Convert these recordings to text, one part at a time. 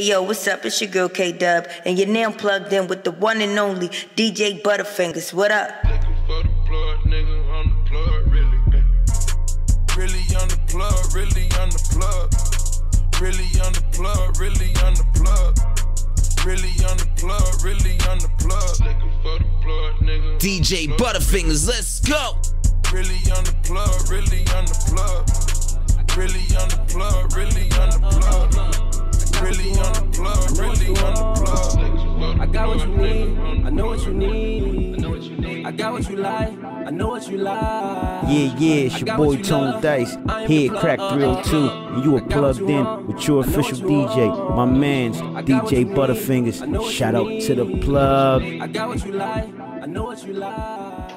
Hey yo, what's up? It's your girl K-Dub, and you're now plugged in with the one and only DJ Butta-fingaz. What up? Looking for the plug, nigga, on the plug, really. Really on the plug, really on the plug. Really on the plug, really on the plug. Really on the plug, really on the plug. Looking for the plug, nigga. DJ Butta-fingaz, let's go! Really on the plug, really on the plug. Really on the plug, really on the plug. Really on the plug, really on the plug. I got what you need, I know what you need. I got what you like, I know what you like. Yeah, it's your boy Tone Dice, here at Crack 302, and you are plugged in with your official DJ, my man's DJ Butta-fingaz. Shout out to the plug. I got what you like, I know what you like.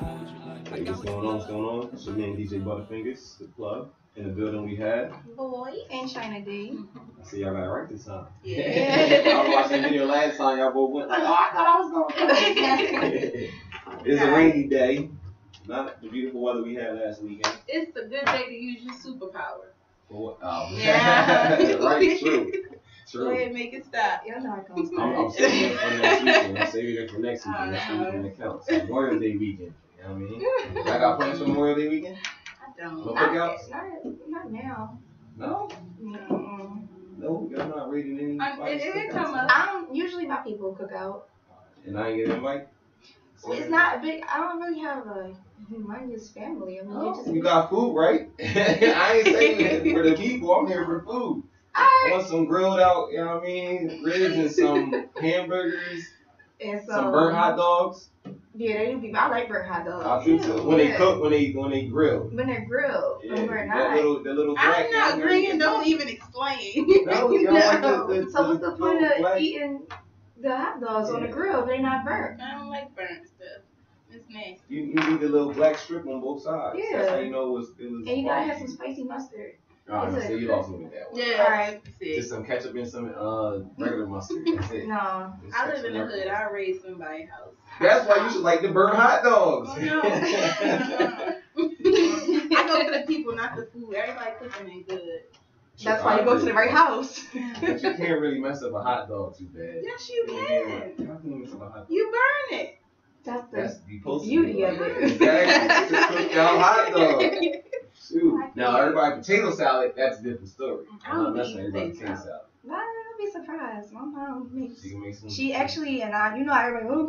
Hey, what's going on? What's going on? It's your man DJ Butta-fingaz, the plug. In the building we had Boy and China D. I see y'all got it right this time. Yeah. I was watching the video last time, y'all both went like, oh, I thought I was going to. It's a rainy day. Not the beautiful weather we had last weekend. It's a good day to use your superpower. For what? Oh, Yeah. right, true. Go ahead and make it stop. Y'all know how it goes. I'm saving it for next weekend. I'm saving it for next weekend. Next weekend it counts. Memorial Day weekend. You know what I mean? Y'all got plans for Memorial Day weekend? Don't. No cookouts? Not now. No? No, y'all not rating anybody. It come up. I don't usually my people cook out. And I ain't get an invite? Well, it's not big. I don't really have a humongous family. I mean, Oh, you got food, right? I ain't saying that for the people. I'm here for food. I want some grilled out, you know what I mean, ribs and some hamburgers, and some burnt hot dogs. Yeah, they do be. I like burnt hot dogs. I do too. When they cook, when they grill. When they're grilled, Yeah, when we're that not. little I'm not green. Don't even explain. No, you don't like the So what's the point of black... eating the hot dogs on the grill if they're not burnt? I don't like burnt stuff. It's nasty. You need the little black strip on both sides. Yeah. That's how you know it was. And you gotta have some spicy mustard. Oh, no, so you lost me with that one. Yeah. All right. Just some ketchup and some regular mustard. That's it. No. Just I live in the ketchup. hood. I raise somebody's house. That's why you should like the burnt hot dogs. Oh, no. I go for the people, not the food. Everybody cooking ain't good. That's why you go to the right house. But you can't really mess up a hot dog too bad. Yes, you can. How can you mess up a hot dog? You burn it. That's That's the the post beauty of it. Exactly. Just cook y'all hot dog. Shoot. Now everybody potato salad, that's a different story. I'm not messing with everybody potato salad. Nah, I'll be surprised. My mom makes. She can make some. She actually, and I, you know, everybody, oh,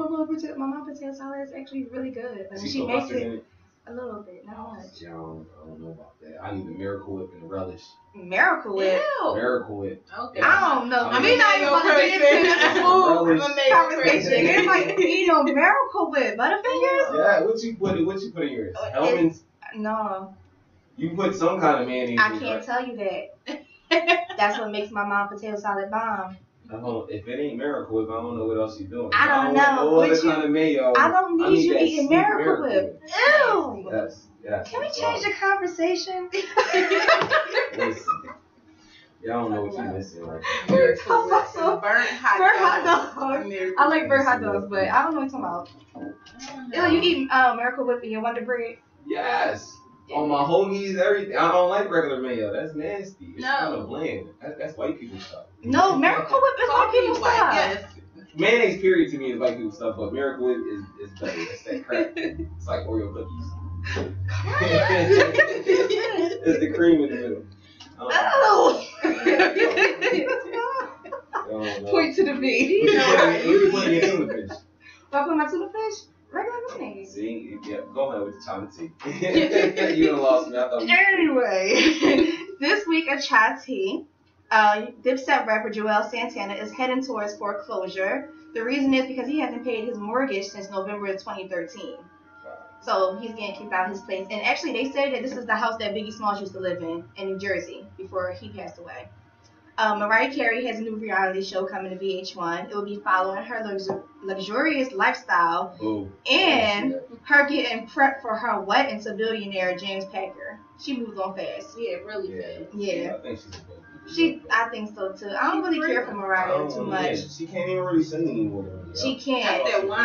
my mom potato salad is actually really good. And she put makes mustard in it a little bit, not much. Yeah, I don't know about that. I need the Miracle Whip and the relish. Miracle Whip. Ew. Miracle Whip. Okay. I don't know. I I mean, mean, not even going to get into the food Relish. conversation. Everybody eat on Miracle Whip. Butterfingers? Yeah, what you put in yours? Elements? No, You put some kind of mayonnaise I in can't it. tell you that. That's what makes my mom potato salad bomb. If it ain't Miracle Whip, I don't know what else you're doing. I don't know. No other Would you- kind of mayo. I don't need you that eating sweet Miracle Whip. Ew. Yes. Can we change the conversation? Listen, y'all don't know what you're missing right We're talking about some burnt hot dogs. I like burnt hot dogs, but I don't know what you're talking about. Ew, you eat Miracle Whip in your Wonder Bread? Yes. On my hoagies, everything. I don't like regular mayo. That's nasty. It's No. kind of bland. That's white people stuff. No, Miracle Whip is white people stuff. Yes. Mayonnaise, period, to me is white people stuff, but Miracle Whip is better. It's that crap. It's like Oreo cookies. It's the cream in the middle. No. Point To the V. You put in your tuna fish. If I put my tuna fish, regular mayonnaise. See? Yeah, go ahead with the China tea. You done lost me. I thought Anyway, this week at Chai Tea, Dipset rapper Joel Santana is heading towards foreclosure. The reason is because he hasn't paid his mortgage since November of 2013. So he's getting kicked out of his place. And actually, they say that this is the house that Biggie Smalls used to live in New Jersey before he passed away. Mariah Carey has a new reality show coming to VH1. It will be following her luxurious lifestyle and her getting prepped for her wed into billionaire James Packer. She moved on fast. Yeah, really fast. I Yeah. think she's supposed to be. I think so too. I don't really care for Mariah too much. She can't even really sing anymore. She can't. That's that one.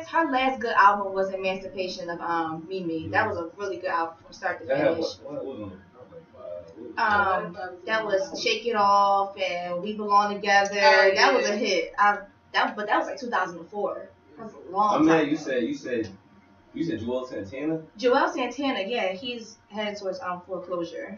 Her last good album was Emancipation of Mimi. That was a really good album from start to That had finish. what was on it? That was Shake It Off and We Belong Together. That was a hit. But that was like 2004. That was a long time. You said Joel Santana? Joel Santana, yeah, he's headed towards foreclosure.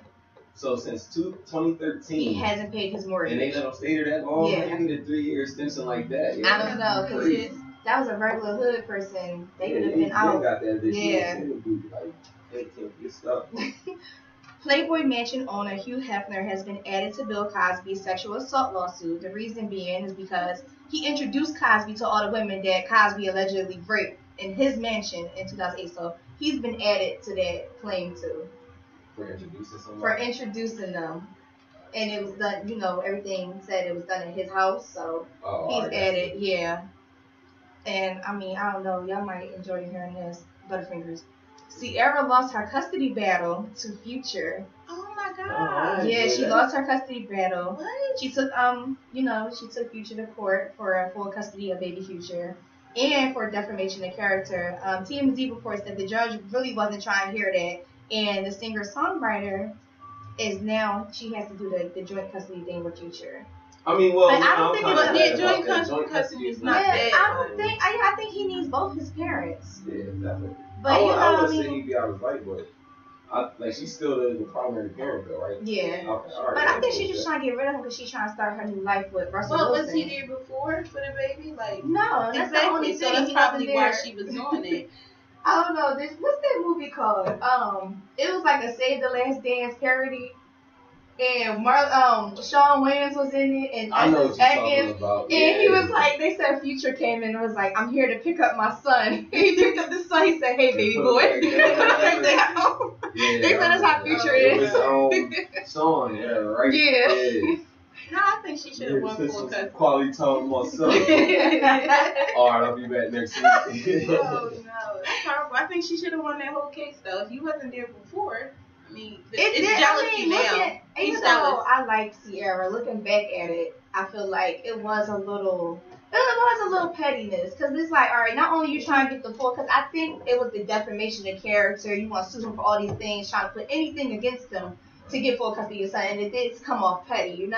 So since 2013, he hasn't paid his mortgage. And they let him stay there that long? Yeah. They need a 3-year extension like that. Yeah. I don't know, because that was a regular hood person. They would have been out. Got that yeah. They can't get stuff. Playboy Mansion owner Hugh Hefner has been added to Bill Cosby's sexual assault lawsuit. The reason being is because he introduced Cosby to all the women that Cosby allegedly raped in his mansion in 2008. So he's been added to that claim too. For introducing someone? For introducing them. And it was done, everything said it was done in his house. So he's added, yeah. And I mean, I don't know, y'all might enjoy hearing this. Butterfingers. Sierra lost her custody battle to Future. Oh my God. Yeah, she lost her custody battle. What? She took she took Future to court for full custody of baby Future and for defamation of character. TMZ reports that the judge really wasn't trying to hear that, and the singer-songwriter is now she has to do the joint custody thing with Future. I mean, well, but I don't think it's joint custody is not bad. I think he needs both his parents. Yeah, definitely. But I would say he'd be out of right, but she's still the primary parent though, right? Yeah. Okay, all right, but I think she's just trying to get rid of him because she's trying to start her new life with Russell Wilson. Was he there before for the baby? No, that's the only thing. So that's probably why she was doing it. I don't know. What's that movie called? It was like a Save the Last Dance parody. And Shawn Wayans was in it, and I know what you're talking about. And he was like, they said Future came in and was like, I'm here to pick up my son. He picked up the son. He said, hey, baby boy. They said that's how Future is. Song, yeah, right. Yeah. No, I think she should have won full custody. Quality time with my son. All right, I'll be back next week. Oh no, that's horrible. I think she should have won that whole case though. If you wasn't there before. I mean, it's jealousy now. Even though I like Sierra, looking back at it, I feel like it was a little pettiness. Because it's like, all right, not only you trying to get the full, because I think it was the defamation of character. You want to sue him for all these things, trying to put anything against him to get full custody of your son. And it did come off petty,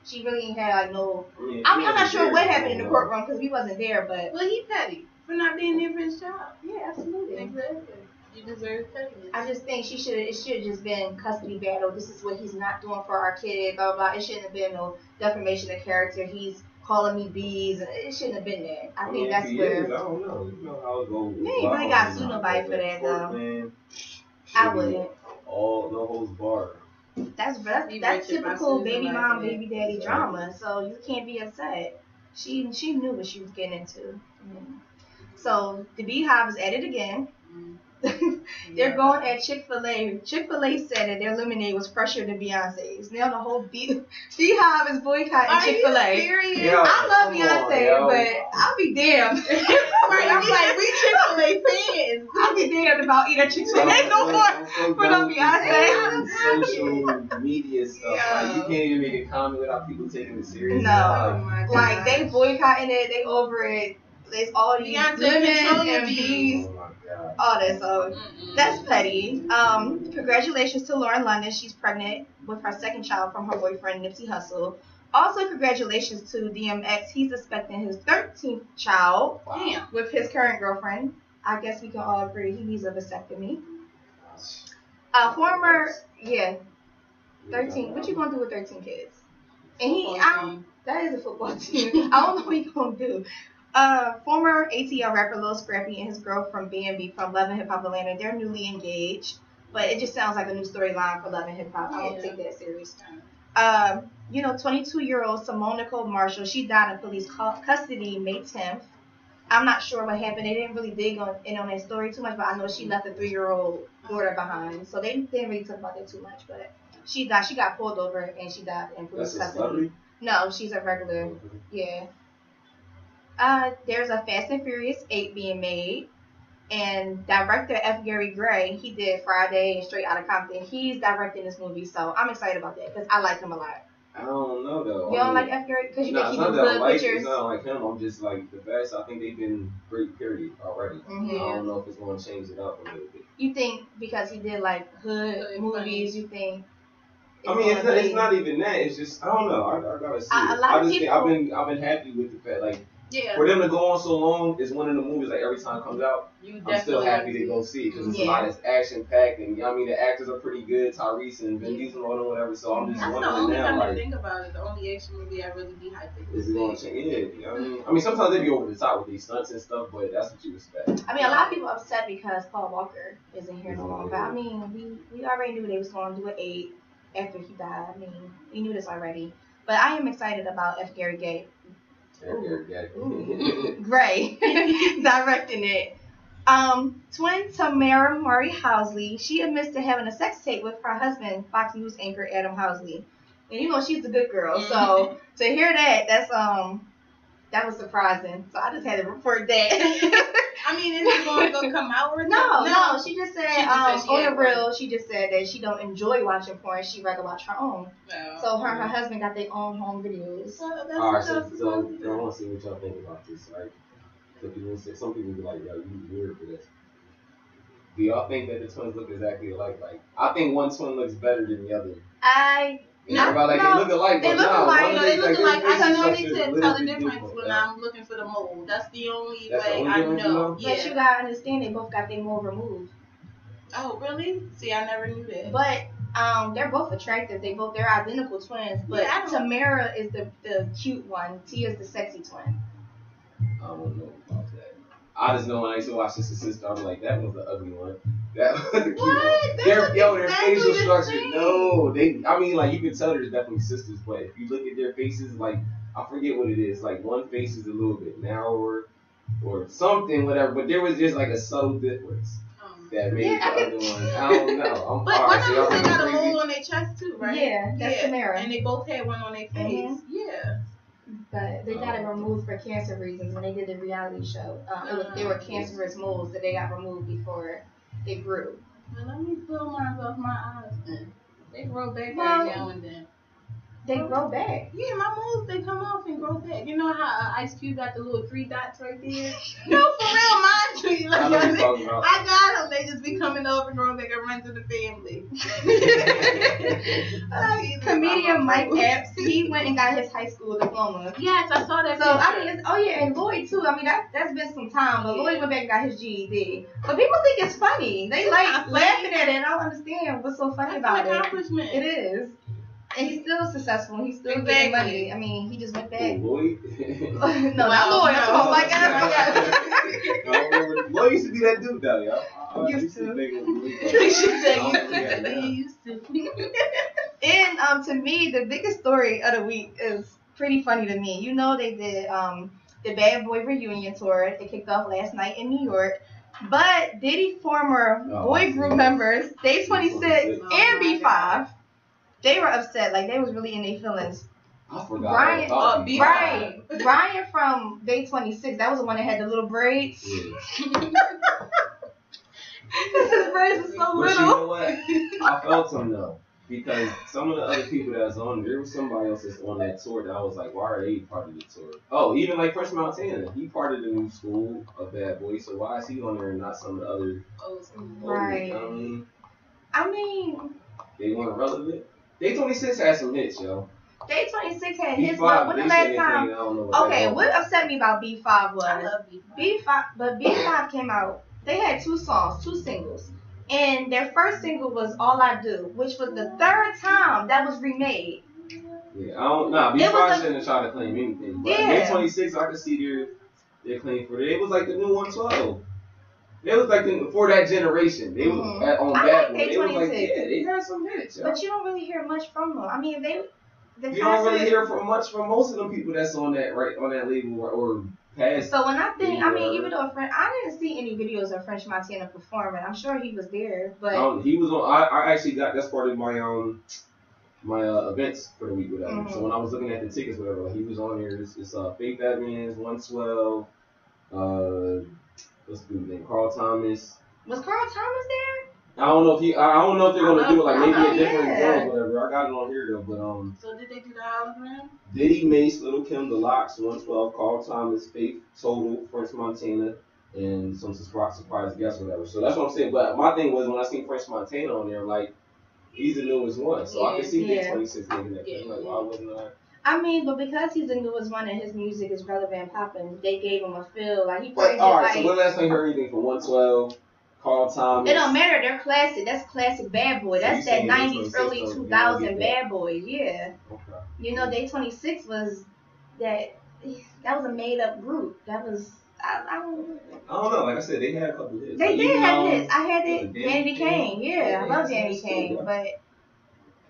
She really ain't had like no. Yeah, I mean, I'm not sure what happened in the courtroom because we wasn't there, but. Well, he petty for not being there for his child. Yeah, absolutely. Exactly. You deserve pettiness. I just think it should have just been custody battle. This is what he's not doing for our kid, blah, blah, blah. It shouldn't have been no defamation of character. He's calling me bees. It shouldn't have been that. I think that's where. I don't know. You know how it goes. You ain't really got to sue nobody for that, though. I wouldn't. All no holds barred. That's typical baby mom, baby daddy drama. So you can't be upset. She knew what she was getting into. Mm-hmm. So the Beehive is at it again. They're going at Chick-fil-A. Chick-fil-A said that their lemonade was fresher than Beyonce's. Now the whole Beehive is boycotting Chick-fil-A. Are you serious? I love Beyonce, but I'll be damned. Right, I'm like, we Chick-fil-A fans. I'll be damned about eating Chick-fil-A no more for no Beyonce. Social media stuff. Like, you can't even make a comment without people taking it seriously. No, like they boycotting it. They over it. There's all these lemons and bees. All that, so that's petty. Congratulations to Lauren London. She's pregnant with her second child from her boyfriend Nipsey Hussle. Also, congratulations to DMX. He's expecting his 13th child with his current girlfriend. I guess we can all agree he needs a vasectomy. Former 13. What you gonna do with 13 kids? And that is a football team. I don't know what he gonna do. Former ATL rapper Lil Scrappy and his girl from B&B from Love and Hip Hop Atlanta, they're newly engaged, but it just sounds like a new storyline for Love and Hip Hop. I don't take that serious. 22-year-old Simone Nicole Marshall, she died in police custody May 10th. I'm not sure what happened. They didn't really dig on that story too much, but I know she left a 3-year-old daughter behind, so they didn't really talk about that too much. But she died. She got pulled over and she died in police custody. No, she's a regular. Yeah. There's a Fast and Furious 8 being made, and director F. Gary Gray, he did Friday and Straight Outta Compton. He's directing this movie, so I'm excited about that because I like him a lot. I don't know though. You don't like F. Gary because you think he do good pictures? It's not like him. I'm just like the best. I think they've been great period already. Mm-hmm. I don't know if it's going to change it up a little bit. You think because he did like hood movies, you think? I mean, it's not even that. It's just I don't know. I gotta see. I've been happy with the fact for them to go on so long is one of the movies like every time it comes out. I'm still happy to go see it because it's a lot that's action packed and I mean the actors are pretty good, Tyrese and Vin Diesel and whatever. So I'm just wondering now. That's the only time I think about it. The only action movie I really be hyped to is it going to change? Yeah, I mean sometimes they be over the top with these stunts and stuff, but that's what you expect. I mean a lot of people are upset because Paul Walker isn't here no longer. But I mean we already knew they was going to do an 8 after he died. I mean we knew this already. But I am excited about F. Gary Gray. Gray directing it. Twin Tamara Murray Housley, she admits to having a sex tape with her husband, Fox News anchor Adam Housley. And you know she's the good girl, so to hear that was surprising. So I just had to report that. I mean, is it going to come out or no? She just said on the real, she just said that she don't enjoy watching porn. She'd rather watch her own. No. So her and her husband got their own home videos. Alright, so I want to see what y'all think about this, right? Some people be like, yo, you weird for this. Do y'all think that the twins look exactly alike? Like, I think one twin looks better than the other. They look alike. They look alike. I can only tell the difference when I'm looking for the mold. That's the only way I know. Yeah. But you gotta understand, they both got their mold removed. Oh, really? See, I never knew that. But they're both attractive. They're identical twins. But Tamara is the cute one. Tia's the sexy twin. I don't know about that. I just know when I used to watch Sister Sister, I'm like, that was the ugly one. That was the cute one. Their facial structure. No, I mean, like, you can tell there's definitely sisters, but if you look at their faces, like, I forget what it is. Like, one face is a little bit narrower or something, whatever, but there was just, like, a subtle difference that made the other one. I don't know. But one of them still got a mole on their chest, too, right? Yeah, that's Tamara. And they both had one on their face. Mm-hmm. Yeah. But they got it removed for cancer reasons when they did the reality show. They were cancerous moles that they got removed before they grew. Well, let me pull mine off my eyes then. They grow back every now and then. They grow back? Yeah, my moles, they come off and grow back. You know how Ice Cube got the little 3 dots right there? No, for real, mine too. Like, I got them. They just be coming up and growing back and run to the family. Comedian Mike Epps, he went and got his high school diploma. Yes, I saw that. So, I mean, and Lloyd too. I mean, that's been some time, but Lloyd went back and got his GED. But people think it's funny. They like laughing at it, and I don't understand what's so funny about it. Accomplishment. It is. And he's still successful. He's still getting money. I mean, he just went back. Lloyd? No, not Lloyd. Oh my God. Lloyd used to be that dude, though, y'all. Used to. And to me, the biggest story of the week is pretty funny to me. You know, they did the Bad Boy reunion tour. They kicked off last night in New York. But Diddy's former boy group members, Day 26 and B5, they were upset. Like, they was really in their feelings. I forgot. Brian from Day 26, that was the one that had the little braids. Yeah. His braids are so little. You know what? I felt him, though. Because some of the other people that was on, there was somebody else that's on that tour that I was like, why are they part of the tour? Oh, even like Prince Montana. He part of the new school of Bad Boy, so why is he on there and not some of the other right. I mean, they weren't relevant. Day 26 had some hits, yo. Day 26 had hits, but when the last time? Okay, what upset me about B5 was I love B5, but B5 came out. They had 2 songs, 2 singles, and their first single was "All I Do," which was the 3rd time that was remade. Yeah, I don't know. B5 shouldn't have tried to claim anything. But Day 26, I could see their claim for it. It was like the new 112. It was like for that generation. They was on Bad Boy. They was like, they had some hits. Yo. But you don't really hear much from them. I mean, you don't really hear much from most of them people that's on that label or past. So when I think, I mean, even though I didn't see any videos of French Montana performing. I'm sure he was there, but he was on. I actually got that's part of my my events for the week, whatever. Mm-hmm. So when I was looking at the tickets, whatever, like, he was on there. It's Faith Evans, 112. What's the dude's name? Carl Thomas. Was Carl Thomas there? I don't know if they're gonna do it like maybe a different song, whatever. I got it on here though, but So did they do the hologram? Diddy, Mace, Little Kim, The Lox, 112, Carl Thomas, Faith, Total, French Montana, and some surprise guests, whatever. So that's what I'm saying. But my thing was when I seen French Montana on there, like, He's the newest one, so I can see the Yeah. 26 making that. Yeah. Like, why wouldn't I? I mean, but because he's the newest one and his music is relevant and popping, they gave him a feel. Like, he probably But, all right, like, so when last time you heard anything from 112, Carl Thomas? It don't matter. They're classic. That's classic Bad Boy. So That's you that saying 90s, early Day 2000 Bad Boy. Yeah. Okay. You know, Day 26 was that was a made up group. That was I don't know. Like I said, they had a couple hits. They like, did have hits. I had it. it. Danny Kane. Yeah, I love Danny cool, Kane, yeah. but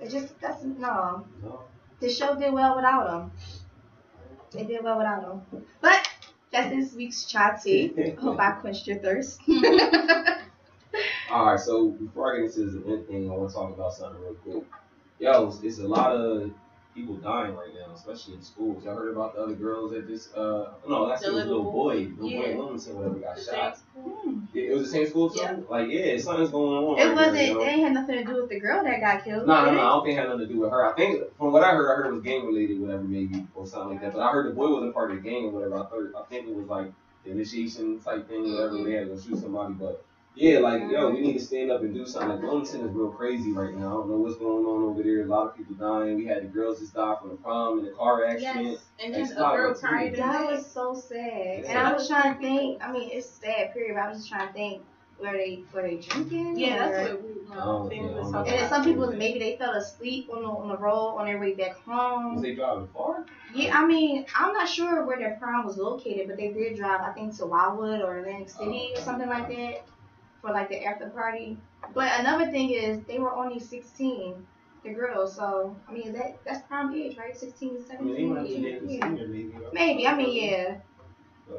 it just that's no. No. The show did well without him. They did well without him. But that's this week's chai tea. Hope I quenched your thirst. All right, so before I get into this event thing, I want to talk about something real quick. Yo, it's a lot of people dying right now, especially in schools. Y'all heard about the other girls that just, no, that's the little boy Wilmington, whatever, got shot. It was the same school too? Yeah. Like, yeah, something's going on. It right wasn't. there, you know? It ain't had nothing to do with the girl that got killed. No, did it? I don't think it had nothing to do with her. I think, from what I heard it was gang related, whatever, maybe, or something like that. But I heard the boy wasn't part of the gang or whatever. I think it was like the initiation type thing, whatever. They had to go shoot somebody, but yeah, like, yo, we need to stand up and do something. Like, Wilmington is real crazy right now. I don't know what's going on over there. A lot of people dying. We had the girls just die from the prom in the car accident. Yes, and then It's a girl not cried. That was so sad. Yeah. And I was trying to think. I mean, it's sad, period. But I was just trying to think. Were they drinking? Yeah, or- that's what family was talking And then about. some people maybe they fell asleep on the road on their way back home. Was they driving far? Yeah, I mean, I'm not sure where their prom was located, but they did drive, I think, to Wildwood or Atlantic City or something like that for like the after party. But another thing is they were only 16, the girls. So I mean that's prom age, right? 16, I mean, they 17. might have been Yeah. senior, maybe. Maybe. I mean, yeah.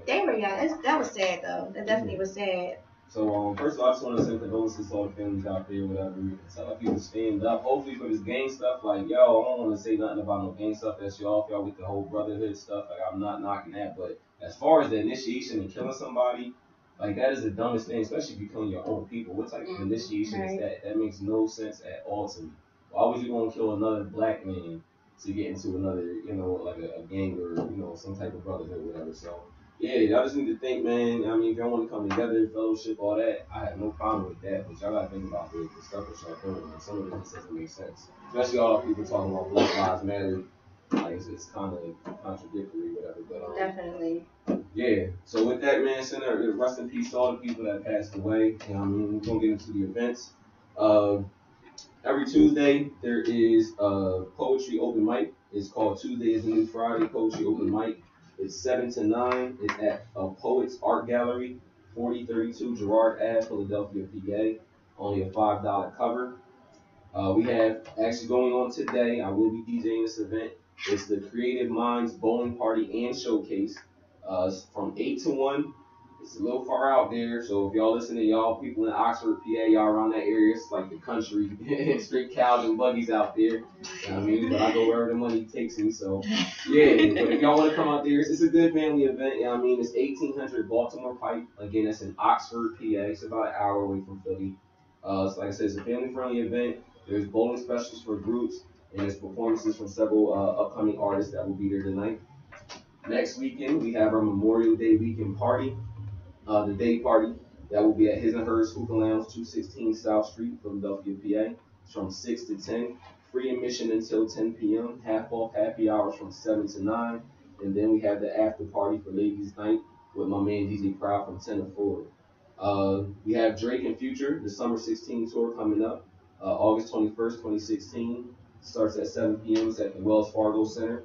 They were young. That was sad though. That definitely was sad. So, first of all, I just want to send condolences to all the families out there, whatever. Tell people to stand up. Hopefully for this gang stuff, like, yo, I don't want to say nothing about no gang stuff. That's y'all with the whole brotherhood stuff. Like, I'm not knocking that. But as far as the initiation and killing somebody, like, that is the dumbest thing, especially if you're killing your own people. What type of initiation is that? That makes no sense at all to me. Why would you want to kill another black man to get into another, you know, like a gang or, you know, some type of brotherhood, whatever. So, yeah, y'all just need to think, man. I mean, if y'all want to come together, fellowship, all that, I have no problem with that. But y'all got to think about the stuff that y'all doing. And some of it just doesn't make sense. Especially all the people talking about Black Lives Matter. Like, it's kind of contradictory, whatever. But Definitely. yeah. So with that, man, rest in peace to all the people that passed away. You know what I mean? We're going to get into the events. Every Tuesday, there is a poetry open mic. It's called Tuesday is the New Friday Poetry Open Mic. It's 7 to 9. It's at Poets Art Gallery, 4032 Girard Ave, Philadelphia, PA. Only a $5 cover. We have actually going on today. I will be DJing this event. It's the Creative Minds Bowling Party and Showcase. It's from 8 to 1. It's a little far out there, so if y'all listen to y'all people in Oxford, PA, y'all around that area, it's like the country, straight cows and buggies out there. You know what I mean? But I go wherever the money takes me, so yeah. But if y'all want to come out there, it's a good family event. You know what I mean? It's 1800 Baltimore Pike. Again, that's in Oxford, PA. It's about an hour away from Philly. So like I said, it's a family-friendly event. There's bowling specials for groups, and there's performances from several upcoming artists that will be there tonight. Next weekend, we have our Memorial Day weekend party. The day party that will be at His and Hers Hookah Lounge, 216 South Street, Philadelphia, PA. It's from 6 to 10. Free admission until 10 p.m. Half off happy hours from 7 to 9. And then we have the after party for Ladies Night with my man DJ Proud from 10 to 4. We have Drake and Future, the Summer 16 tour coming up. August 21st, 2016. Starts at 7 p.m. It's at the Wells Fargo Center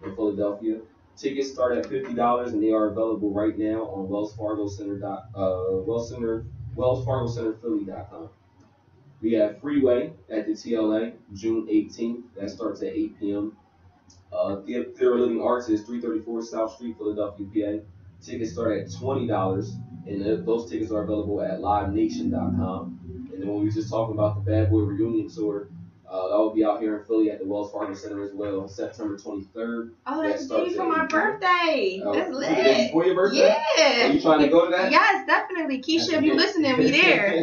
in Philadelphia. Tickets start at $50 and they are available right now on WellsFargoCenterPhilly.com. We have Freeway at the TLA June 18th. That starts at 8 p.m. Theater Living Arts is 334 South Street, Philadelphia, PA. Tickets start at $20 and those tickets are available at LiveNation.com. And then when we were just talking about the Bad Boy Reunion Tour, that will be out here in Philly at the Wells Fargo Center as well on September 23rd. Oh, that's the day for my birthday. That's lit. The day before your birthday? Yeah. Are you trying to go to that? Yes, definitely. Keisha, if you listening, we there.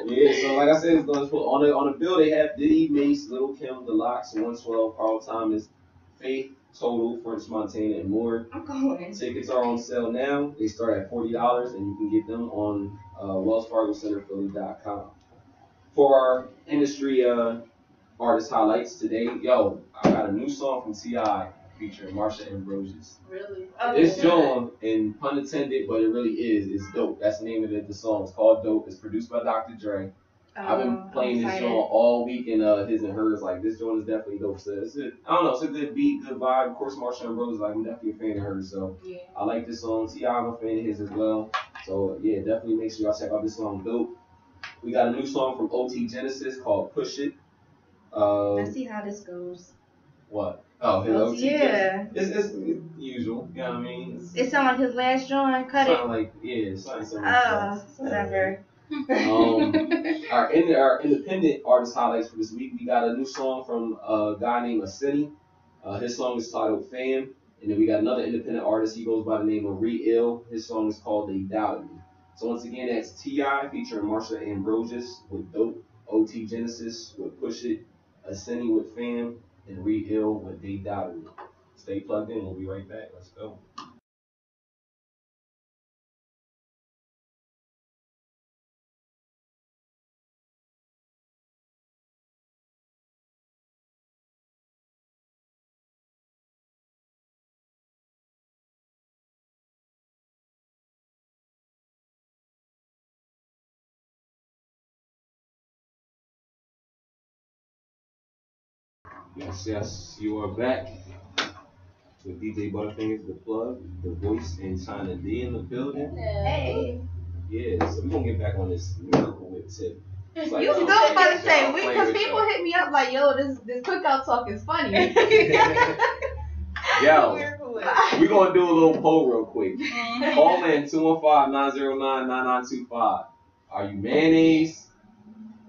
Yeah, so like I said, it's going to put on the bill. They have Diddy, Mace, Lil Kim, The Lox, 112, Carl Thomas, Faith, Total, French Montana, and more. I'm going. Tickets are on sale now. They start at $40, and you can get them on WellsFargoCenterPhilly.com. For our industry artist highlights today, yo, I got a new song from T.I. featuring Marsha Ambrosius. Really? This song, and pun intended, but it really is dope. That's the name of it. The song is called Dope. It's produced by Dr. Dre. I've been playing this joint all week, and his and hers. Like, this joint is definitely dope. So it's a, I don't know, it's a good beat, good vibe. Of course, Marsha Ambrosius, like, I'm definitely a fan of hers. So Yeah. I like this song. T.I. I'm a fan of his as well. So yeah, definitely make sure y'all check out this song, Dope. We got a new song from OT Genesis called Push It. Let's see how this goes. What? Oh, his OT. Yeah. It's usual. You know what I mean? It sound like his last joint. Cut it. Like, yeah, it's like something. Whatever. Our independent artist highlights for this week. We got a new song from a guy named Aseni. His song is titled Fam. And then we got another independent artist. He goes by the name of Re-Ill. His song is called They Doubted Me. So once again, that's T.I. featuring Marsha Ambrosius with Dope, OT Genesis with Push It, Aseni with Fam, and Re-Ill with They Doubted Me. Stay plugged in. We'll be right back. Let's go. Yes, you are back with DJ Butta-fingaz, the plug, the voice, and China D in the building. Hey. Yeah, so we're going to get back on this miracle whip tip. You still about to say, because people hit me up like, yo, this cookout talk is funny. Yo, we're going to do a little poll real quick. Call in 215-909-9925. Are you mayonnaise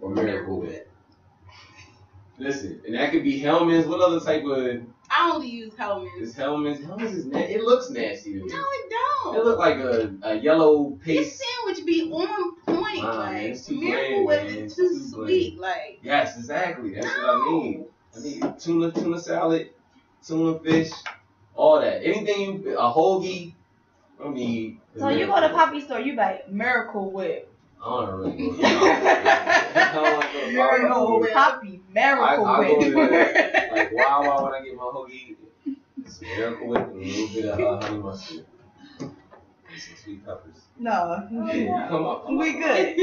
or miracle whip? Listen, and that could be Hellman's. What other type of? I only use Hellman's. It's Hellman's. Hellman's is nasty. It looks nasty to me. No, it don't. It look like a yellow paste. This sandwich be on point. Man, it's too Miracle bland, Whip man. is too sweet. Like. Yes, exactly. That's what I need. I need tuna salad, tuna fish, all that. Anything a hoagie. I mean. So you go to Poppy store, you buy Miracle Whip. I don't really go. Miracle Whip. Poppy Miracle I Whip. go there, like wow, when I get my hoagie, it's Miracle Whip and a little bit of honey mustard. And some sweet peppers. No. Yeah, come on. We good.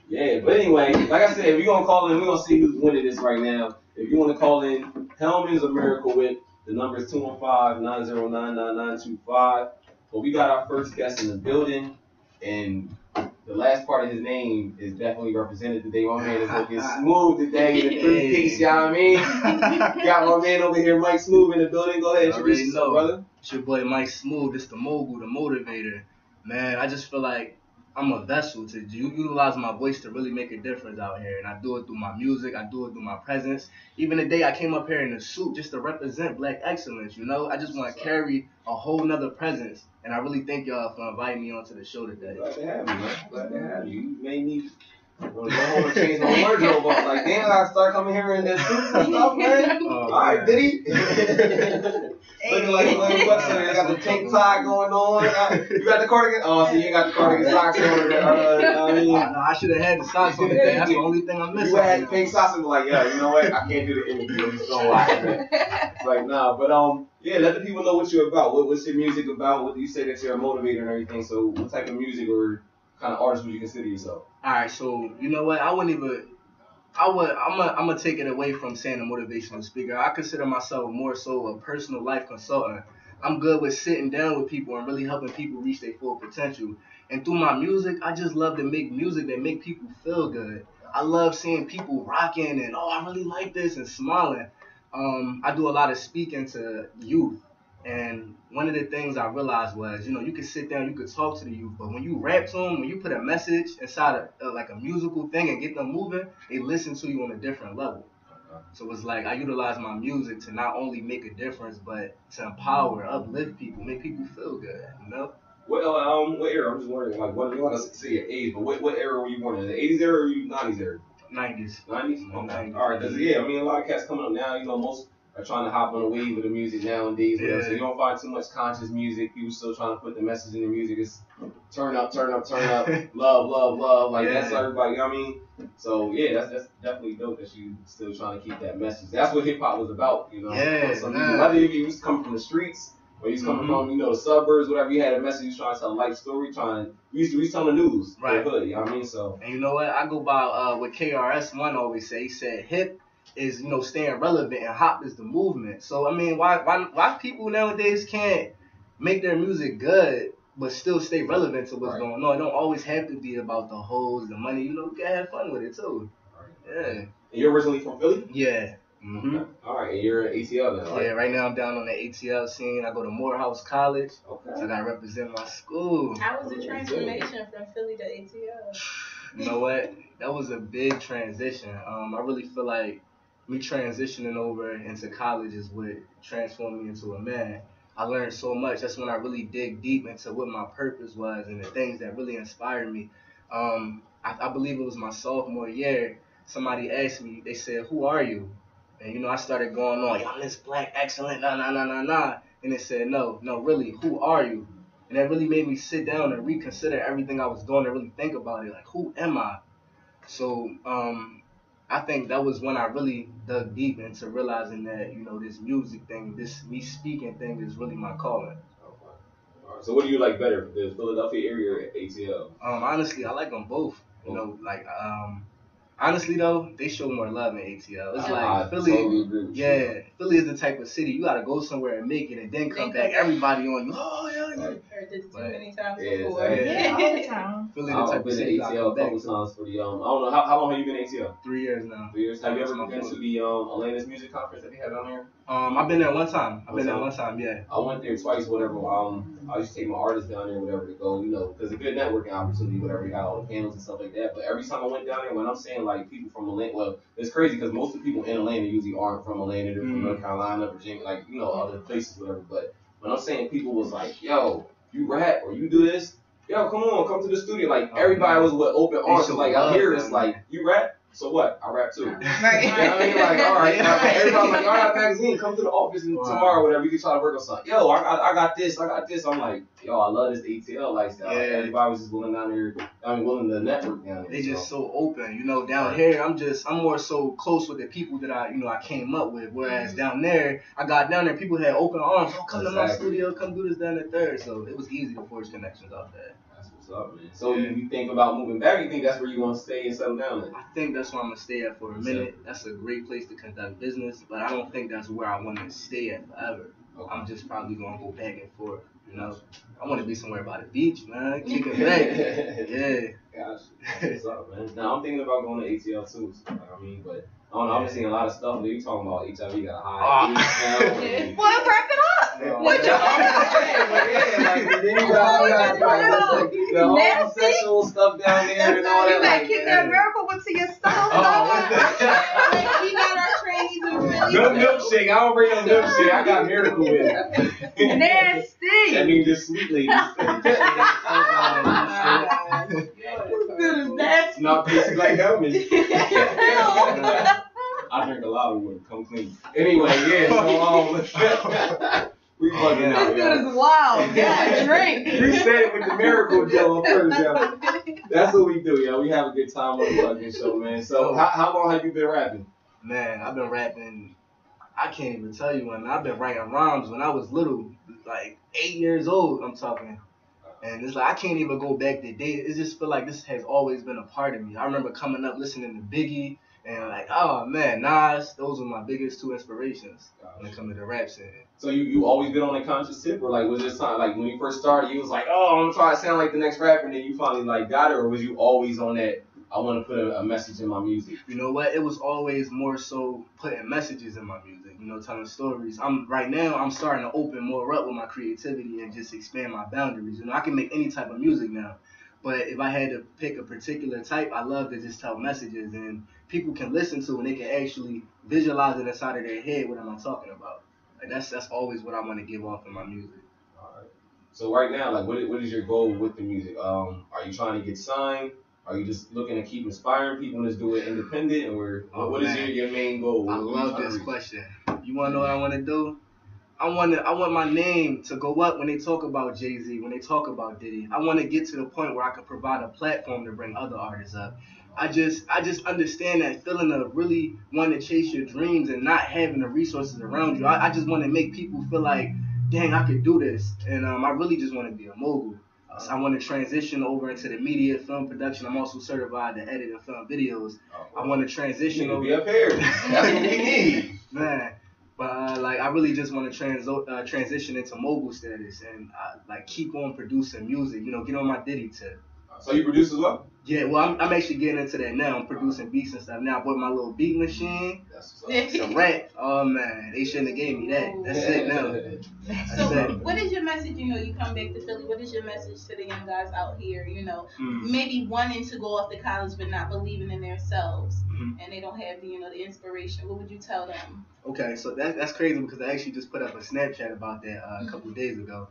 Yeah, but anyway, like I said, if you're going to call in, we're going to see who's winning this right now. If you want to call in Hellman's or Miracle Whip, the number is 215-909-9925. But we got our first guest in the building, and the last part of his name is definitely represented today. My man is looking smooth today in the three-piece, you know what I mean? Got my man over here, Mike Smoove, in the building. Go ahead, introduce yourself, brother. It's your boy Mike Smoove. It's the mogul, the motivator. Man, I just feel like I'm a vessel to utilize my voice to really make a difference out here. And I do it through my music. I do it through my presence. Even the day I came up here in a suit just to represent black excellence, you know? I just want to carry a whole nother presence. And I really thank y'all for inviting me onto the show today. Glad to have you, man. Glad to have you. You made me want to go home and change my wardrobe. I was like, damn, I got to start coming here in suits and stuff, man. All right, did he? Looking like what's I got the tank tie going on. You got the cardigan? Oh, so you got the cardigan socks on. I should have had the socks on today. That's the only thing I'm missing. You had pink socks and be like, yeah, you know what? I can't do the interview. I'm just gonna watch it. It's like, nah, but yeah, let the people know what you're about. What's your music about? What do you say that you're a motivator and everything? So, what type of music or kind of artist would you consider yourself? All right, so you know what? I'm gonna take it away from saying a motivational speaker. I consider myself more so a personal life consultant. I'm good with sitting down with people and really helping people reach their full potential. And through my music, I just love to make music that make people feel good. I love seeing people rocking and I really like this and smiling. I do a lot of speaking to youth. And one of the things I realized was, you can sit down, you could talk to the youth, but when you rap to them, when you put a message inside like a musical thing and get them moving, they listen to you on a different level. So it's like I utilize my music to not only make a difference, but to empower, uplift people, make people feel good, What era? I'm just wondering, like, what you want to say your age, but what era were you born in? The 80s era or 90s era? 90s. 90s? Okay. 90s. All right, because, yeah, I mean, a lot of cats coming up now, most are trying to hop on the wave of the music nowadays. Yeah. So you don't find too much conscious music. People still trying to put the message in the music. It's turn up, turn up, turn up, love, love, love. Like that's everybody. You know what I mean? So yeah, that's definitely dope that you still trying to keep that message. That's what hip hop was about, you know. Yeah. Some people, whether you was coming from the streets or you was coming from, you know, the suburbs, whatever, you had a message, you was trying to tell a life story, we used to tell the news. Right. Hood, you know what I mean? So. And you know what? I go by what KRS-One always say. He said hip is, you know, staying relevant and hop is the movement. So I mean, why people nowadays can't make their music good but still stay relevant to what's going on? It don't always have to be about the hoes, the money. You know, you can have fun with it too. Yeah. And you're originally from Philly? Yeah. Okay. All right, and you're an ATL now, right? Yeah, right now I'm down on the ATL scene. I go to Morehouse College, so I gotta represent my school. How was the transformation from Philly to ATL? You know what? That was a big transition. I really feel like me transitioning over into college is what transformed me into a man. I learned so much. That's when I really dig deep into what my purpose was and the things that really inspired me. I believe it was my sophomore year. Somebody asked me, they said, "Who are you?" And, you know, I started going on, I'm this black excellent, nah. And they said, no, really, who are you? And that really made me sit down and reconsider everything I was doing and really think about it. Like, who am I? So I think that was when I really dug deep into realizing that, you know, this music thing, this me speaking thing is really my calling. Okay. All right. So what do you like better, the Philadelphia area or ATL? Honestly, I like them both. You know, like, honestly though, they show more love in ATL. It's like Philly, Philly is the type of city you gotta go somewhere and make it and then come back. Everybody on you. Oh yeah. Heard this too many times before. All the time. Philly the type of city you ATL a couple times for the I don't know how long have you been ATL? 3 years now. 3 years. Have you ever been to the Atlantis Music Conference that they had down here? I've been there one time. Yeah. I went there twice, whatever. I used to take my artists down there, whatever, to go, you know, because it's a good networking opportunity, whatever. You got all the panels and stuff like that. But every time I went down there, when I'm saying like people from Atlanta, well, it's crazy because most of the people in Atlanta usually aren't from Atlanta. They're from North Carolina, Virginia, like, you know, other places, whatever. But when I'm saying people was like, yo, you rap or you do this, yo, come to the studio. Like, everybody was with open arms. So, like, out here, it's like, you rap? So what? I rap too. Right. You know what I mean? Like, all right. Everybody's like, all right, magazine, come to the office and tomorrow, whatever. We can try to work on something. Yo, I got this. I'm like, yo, I love this ATL lifestyle. Yeah. Like, everybody was just willing down here. Willing to network down here. They just so open. You know, down here, I'm more so close with the people that I came up with. Whereas down there, I got down there, people had open arms. Oh, come to my studio, come do this down the third. So it was easy to forge connections out there. Up, man. So you think about moving back? You think that's where you want to stay and settle down at? I think that's where I'm gonna stay at for a minute. That's a great place to conduct business, but I don't think that's where I want to stay at forever. Okay. I'm just probably gonna go back and forth. You know, I want to be somewhere by the beach, man, kicking back. Yeah. Gosh, what's up, man? Now I'm thinking about going to ATL too. So, I mean, but I don't know. I've been seeing a lot of stuff. You talking about HIV got a high AIDS now. Well, wrap it up. What you the whole sexual stuff down there and all that. You got Kid That Miracle went to your stove. We got our trainees in Philly. No milkshake. I don't bring no milkshake. I got Miracle with it. Nasty. That means just sweet ladies. Not tasty like helmet. I drink a lot of water. Come clean. Anyway, yeah. So we bugging out. This dude is wild. Yeah, drink. We said it with the Miracle Jello first, yo. That's what we do, yo. We have a good time on the fucking show, man. So how long have you been rapping? Man, I've been rapping. I can't even tell you when. I've been writing rhymes when I was little, like 8 years old. I'm talking. And it's like, I can't even go back to date. It just feel like this has always been a part of me. I remember coming up listening to Biggie and like, oh man, Nas, those were my biggest two inspirations when it comes to the rap scene. So you always been on a conscious tip, or like was this time, like when you first started, you was like, oh, I'm gonna try to sound like the next rapper, and then you finally like got it, or was you always on that, I want to put a message in my music? You know what? It was always more so putting messages in my music, you know, telling stories. Right now, I'm starting to open more up with my creativity and just expand my boundaries. You know, I can make any type of music now. But if I had to pick a particular type, I love to just tell messages and people can listen to and they can actually visualize it inside of their head. What am I talking about? Like that's always what I want to give off in my music. All right. So right now, like, what is your goal with the music? Are you trying to get signed? Are you just looking to keep inspiring people and just do it independent? Or what is your main goal? I love this question. You wanna know what I wanna do? I want my name to go up when they talk about Jay-Z, when they talk about Diddy. I want to get to the point where I can provide a platform to bring other artists up. I just understand that feeling of really wanting to chase your dreams and not having the resources around you. I just want to make people feel like, dang, I could do this. And I really just want to be a mogul. So I want to transition over into the media, film production. I'm also certified to edit and film videos. I want to transition over. Be up here. That's what we need. Man. But like, I really just want to transition into mogul status and like keep on producing music. You know, get on my Diddy tip. So you produce as well? Yeah, well, I'm actually getting into that now. I'm producing beats and stuff now. I bought my little beat machine. It's a rap. Oh man, they shouldn't have gave me that. That's it now. So what is your message? You know, you come back to Philly. What is your message to the young guys out here? You know, maybe wanting to go off to college but not believing in themselves, and they don't have the the inspiration. What would you tell them? Okay, so that's crazy because I actually just put up a Snapchat about that a couple days ago.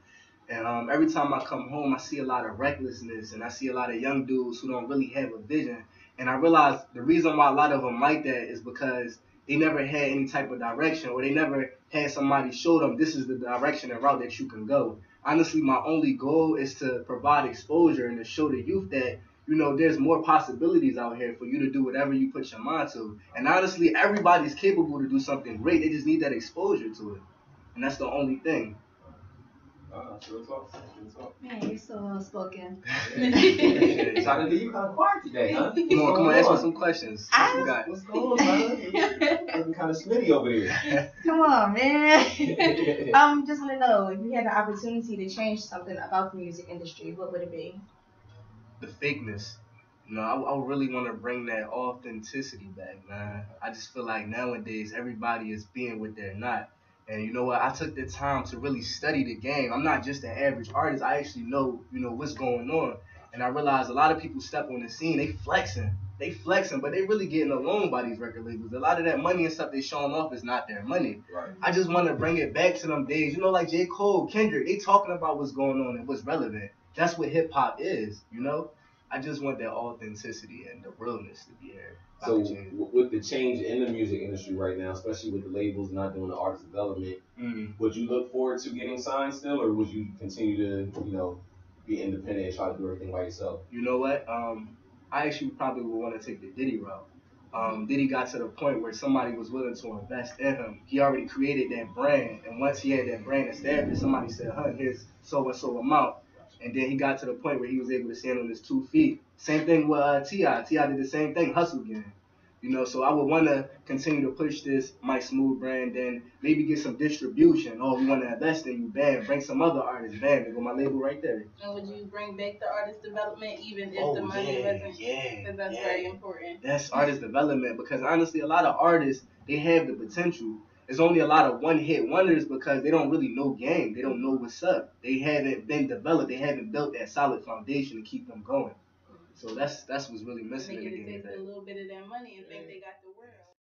And every time I come home, I see a lot of recklessness, and I see a lot of young dudes who don't really have a vision. And I realize the reason why a lot of them like that is because they never had any type of direction, or they never had somebody show them this is the direction and route that you can go. Honestly, my only goal is to provide exposure and to show the youth that, you know, there's more possibilities out here for you to do whatever you put your mind to. And honestly, everybody's capable to do something great. They just need that exposure to it. And that's the only thing. Man, you're so well spoken. Trying to be kind of quiet today, huh? Come on, ask me some questions. What's going on, man? Looking kind of smitty over here. Come on, man. Just want to know, if you had the opportunity to change something about the music industry, what would it be? The fakeness. You know, I really want to bring that authenticity back, man. I just feel like nowadays everybody is being what they're not. And you know what? I took the time to really study the game. I'm not just an average artist. I actually know, what's going on. And I realized a lot of people step on the scene. They flexing, but they really getting along by these record labels. A lot of that money and stuff they showing off is not their money. Right. I just want to bring it back to them days. You know, like J. Cole, Kendrick, they talking about what's going on and what's relevant. That's what hip hop is, you know? I just want that authenticity and the realness to be here. So with the change in the music industry right now, especially with the labels not doing the artist development, would you look forward to getting signed still, or would you continue to, be independent and try to do everything by yourself? You know what? I actually probably would want to take the Diddy route. Diddy got to the point where somebody was willing to invest in him. He already created that brand, and once he had that brand established, somebody said, here's so-and-so amount. And then he got to the point where he was able to stand on his 2 feet. Same thing with T.I. T.I. did the same thing, hustle again. So I would want to continue to push this my Smoove brand and maybe get some distribution. Oh, we want to invest in you, bam. Bring some other artists, bam. There go my label right there. And would you bring back the artist development even if the money wasn't? Yeah, because that's very important. That's artist development, because honestly, a lot of artists, they have the potential. There's only a lot of one-hit wonders because they don't really know game. They don't know what's up. They haven't been developed. They haven't built that solid foundation to keep them going. So that's what's really missing in the game. They take a little bit of their money and think they got the world.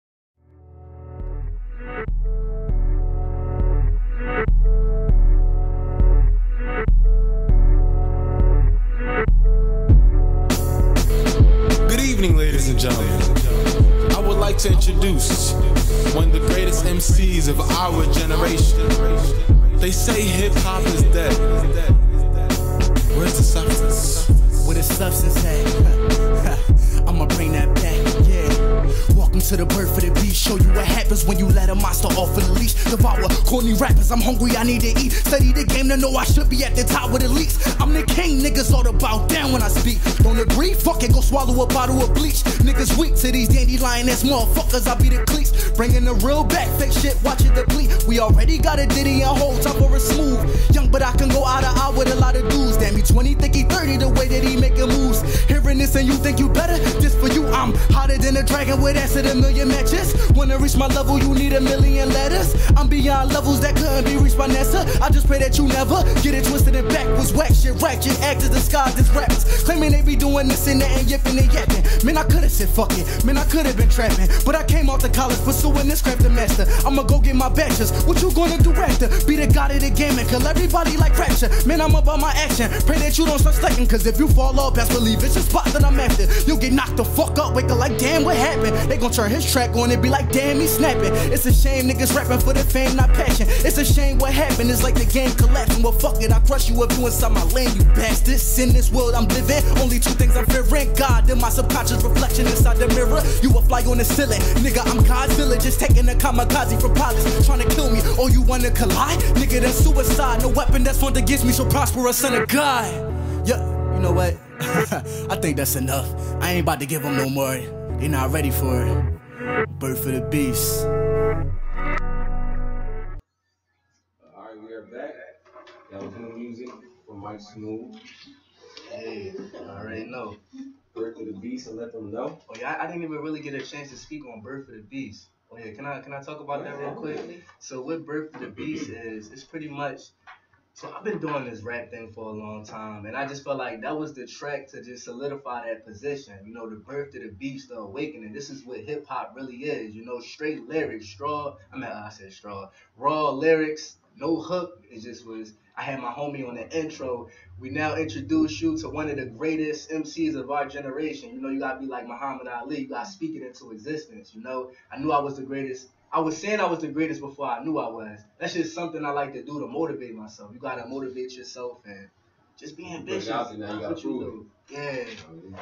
Good evening, ladies and gentlemen. I would like to introduce one of the greatest MCs of our generation. They say hip-hop is dead. Where's the substance? Where the substance at? I'ma bring that back, yeah. Welcome to the birth of the beast. Show you what happens when you let a monster off of the leash. Devour corny rappers, I'm hungry, I need to eat. Study the game to know I should be at the top with the least. I'm the king, niggas all about down when I speak. Don't agree? Fuck it, go swallow a bottle of bleach. Niggas weak to these dandelion ass motherfuckers, I be the cleats. Bringing the real back, fake shit, watch it deplete. We already got a Diddy and whole top for a Smoove. Young, but I can go eye to eye with a lot of dudes. Damn, he 20, think he 30 the way that he making moves. Hearing this and you think you better? Just for you, I'm hotter than a dragon with acid, a million matches. Wanna reach my level, you need a million letters. I'm beyond levels that couldn't be reached by NASA. I just pray that you never get it twisted and backwards. Whack shit, ratchet, actors disguised as rappers. Claiming they be doing this and that and yipping and yapping. Man, I could've said fuck it, man, I could've been trapping. But I came out to college pursuing this craft the master. I'ma go get my bachelor's. What you gonna do after? Be the god of the game and kill everybody like Rapture. Man, I'm about my action. Pray that you don't start slacking, cause if you fall off, best believe it's a spot that I'm after. You'll get knocked the fuck up, wake nigga like, damn, what happened? They gon' turn his track on and be like, damn, he snapping. It's a shame niggas rapping for the fame, not passion. It's a shame what happened. It's like the game collapsing. Well, fuck it, I crush you if you inside my lane, you bastards. In this world I'm living, only two things I'm fearing: God and my subconscious reflection inside the mirror. You a fly on the ceiling, nigga, I'm Godzilla, just taking a kamikaze from pilots trying to kill me. Oh, you wanna collide? Nigga, that's suicide. No weapon that's formed against me shall prosper, a son of God. Yeah, you know what? I think that's enough. I ain't about to give them no more. They not ready for it. Birth for the beast. Alright, we are back. That was new music from Mike Smoove. Hey, I already know. Birth of the Beast, and let them know. Oh yeah, I didn't even really get a chance to speak on Birth of the Beast. Oh yeah, can I talk about that real quick? So what Birth of the Beast is, it's pretty much. So I've been doing this rap thing for a long time, and I just felt like that was the track to just solidify that position. You know, the birth of the beast, the awakening. This is what hip hop really is. You know, straight lyrics, raw lyrics, no hook. It just was. I had my homie on the intro. We now introduce you to one of the greatest MCs of our generation. You know, you gotta be like Muhammad Ali. You gotta speak it into existence. You know, I knew I was the greatest. I was saying I was the greatest before I knew I was. That's just something I like to do to motivate myself. You gotta motivate yourself and just be ambitious. Now you gotta prove it. Yeah,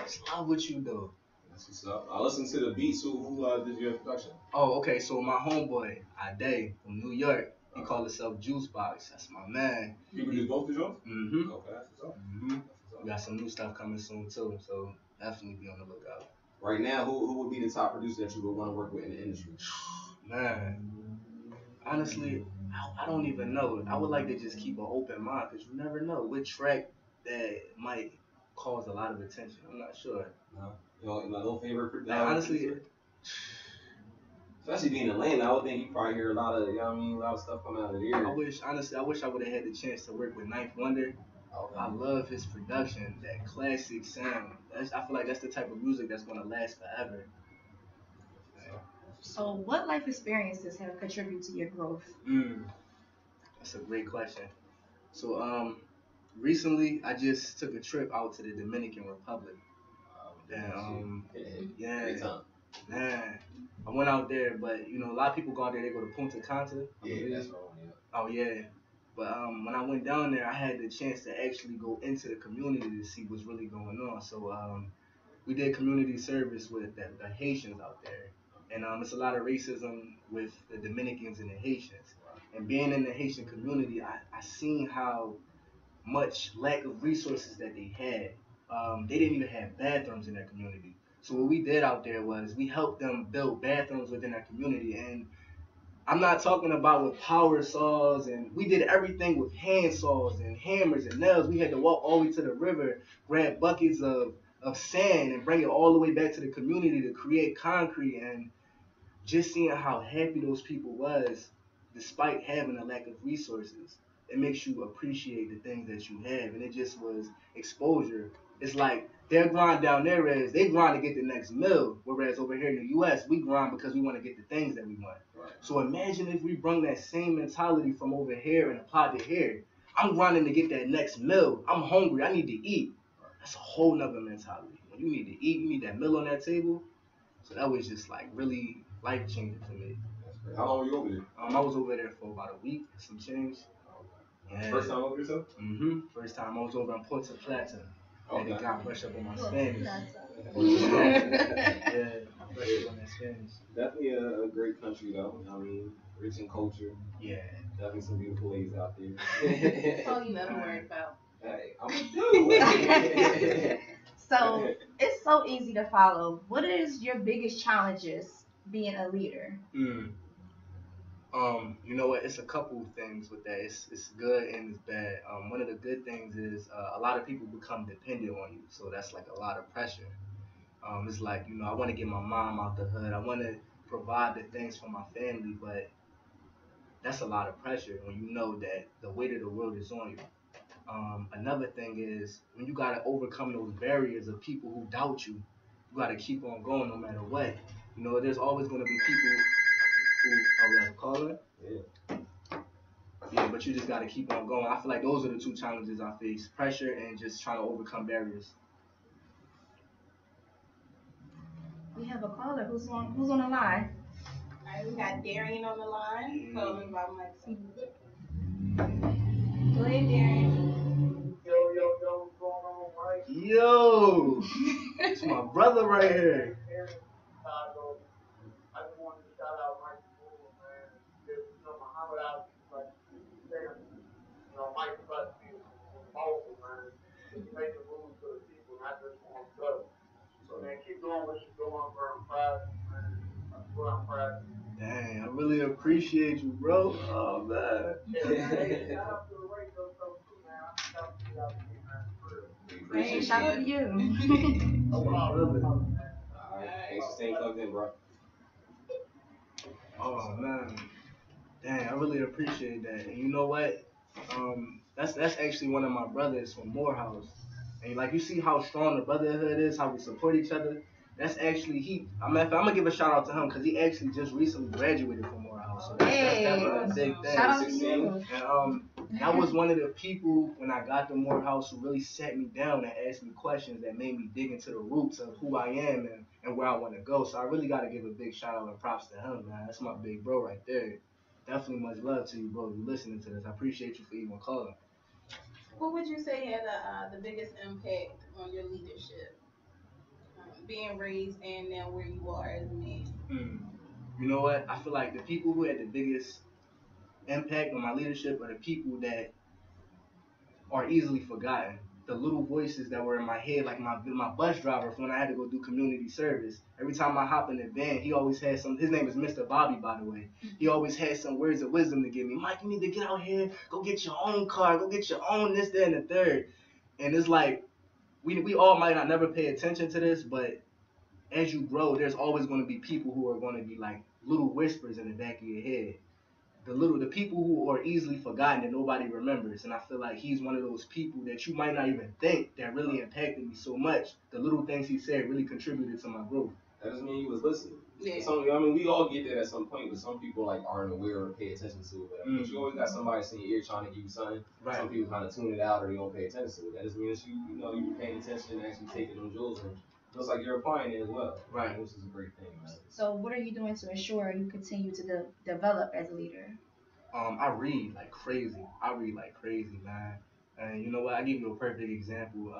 just love what you do. That's what's up. I listened to the beats. Who did your introduction? Oh, okay. So my homeboy, Ade from New York, he called himself Juice Box. That's my man. You produce both of yours? Mm-hmm. Okay, that's what's up. We got some new stuff coming soon too, so definitely be on the lookout. Right now, who would be the top producer that you would want to work with in the industry? Man, honestly, I don't even know. I would like to just keep an open mind because you never know which track that might cause a lot of attention. I'm not sure. No favorite producer? Like, honestly, especially being in Atlanta, I would think you probably hear a lot of, a lot of stuff coming out of there. I wish I would have had the chance to work with Ninth Wonder. Okay. I love his production, that classic sound. I feel like that's the type of music that's gonna last forever. So, what life experiences have contributed to your growth? That's a great question. So, recently I just took a trip out to the Dominican Republic. And man, I went out there, but a lot of people go out there. They go to Punta Cana. Yeah, that's right. Yeah. Oh yeah. But when I went down there, I had the chance to actually go into the community to see what's really going on. So we did community service with the Haitians out there. And it's a lot of racism with the Dominicans and the Haitians. And being in the Haitian community, I seen how much lack of resources that they had. They didn't even have bathrooms in their community. So what we did out there was we helped them build bathrooms within their community. And I'm not talking about with power saws, and we did everything with hand saws and hammers and nails. We had to walk all the way to the river, grab buckets of sand and bring it all the way back to the community to create concrete. And just seeing how happy those people was despite having a lack of resources, it makes you appreciate the things that you have. And it just was exposure. It's like their grind down there is they grind to get the next meal, whereas over here in the U.S., we grind because we want to get the things that we want. Right. So imagine if we bring that same mentality from over here and apply it here. I'm grinding to get that next meal. I'm hungry. I need to eat. That's a whole nother mentality. When you need to eat, you need that meal on that table. So that was just like really life-changing for me. How long were you over there? I was over there for about a week, some change. Yeah. First time over yourself? First time I was over in Puerto Plata. And it got brushed up on my Spanish. Yeah, brushed up on that Spanish. Definitely a great country though. I mean, rich in culture. Yeah. Definitely some beautiful ladies out there. That's all you never worried about. Hey, I'm a dude. So it's so easy to follow. What is your biggest challenges being a leader? You know what? It's a couple things with that. It's good and it's bad. One of the good things is a lot of people become dependent on you, so that's like a lot of pressure. It's like I want to get my mom out the hood. I want to provide the things for my family, but that's a lot of pressure when you know that the weight of the world is on you. Another thing is when you gotta overcome those barriers of people who doubt you. You gotta keep on going no matter what. There's always gonna be people who that's a caller. Yeah, but you just gotta keep on going. I feel like those are the two challenges I face: pressure and just trying to overcome barriers. We have a caller. Who's on the line? All right, we got Darian on the line. Calling about Mike Smoove. Go ahead, Darian. Yo, what's going on, Mike? Yo, it's my brother right here. I just wanted to shout out Mike Smoove, man. Muhammad Ali, like, Mike Smoove is remarkable, man. He's making moves for the people, not just for himself. So, man, keep doing what you're doing, bro. I'm proud of you, man. I swear I'm proud of you. Dang, I really appreciate you, bro. Oh, man. Hey, shout out to the radio show, too, man. I'm shouting to you out here, man. For real. Hey, shout out to you. No problem. Alright, thanks for staying plugged in, bro. Oh, man. Dang, I really appreciate that. And you know what? That's actually one of my brothers from Morehouse. And like you see how strong the brotherhood is, how we support each other. That's actually I'm gonna give a shout out to him because he actually just recently graduated from Morehouse. So that's definitely a big thing. Shout out to you. And that was one of the people when I got to Morehouse who really sat me down and asked me questions that made me dig into the roots of who I am and where I want to go. So I really got to give a big shout out and props to him, man. That's my big bro right there. Definitely much love to you, bro. You listening to this. I appreciate you for even calling. What would you say had the biggest impact on your leadership? Being raised and now where you are as a man. You know what? I feel like the people who had the biggest impact on my leadership are the people that are easily forgotten. The little voices that were in my head, like my bus driver when I had to go do community service. Every time I hop in the van, he always had some. His name is Mr. Bobby, by the way. He always had some words of wisdom to give me. Mike, you need to get out here, go get your own car, go get your own this, that, and the third. And it's like we all might not never pay attention to this, but as you grow, there's always going to be people who are going to be like little whispers in the back of your head. The people who are easily forgotten and nobody remembers. And I feel like he's one of those people that you might not even think that really impacted me so much. The little things he said really contributed to my growth. That doesn't mean he was listening. Yeah. We all get that at some point, but some people like aren't aware or pay attention to it. But you always got somebody in your ear trying to give you something. Right. Some people kind of tune it out or they don't pay attention to it. That doesn't mean that you're paying attention and actually taking them jewels and looks like you're applying it as well. Right. Which is a great thing, man. So what are you doing to ensure you continue to develop as a leader? I read like crazy. Man. And you know what? I give you a perfect example.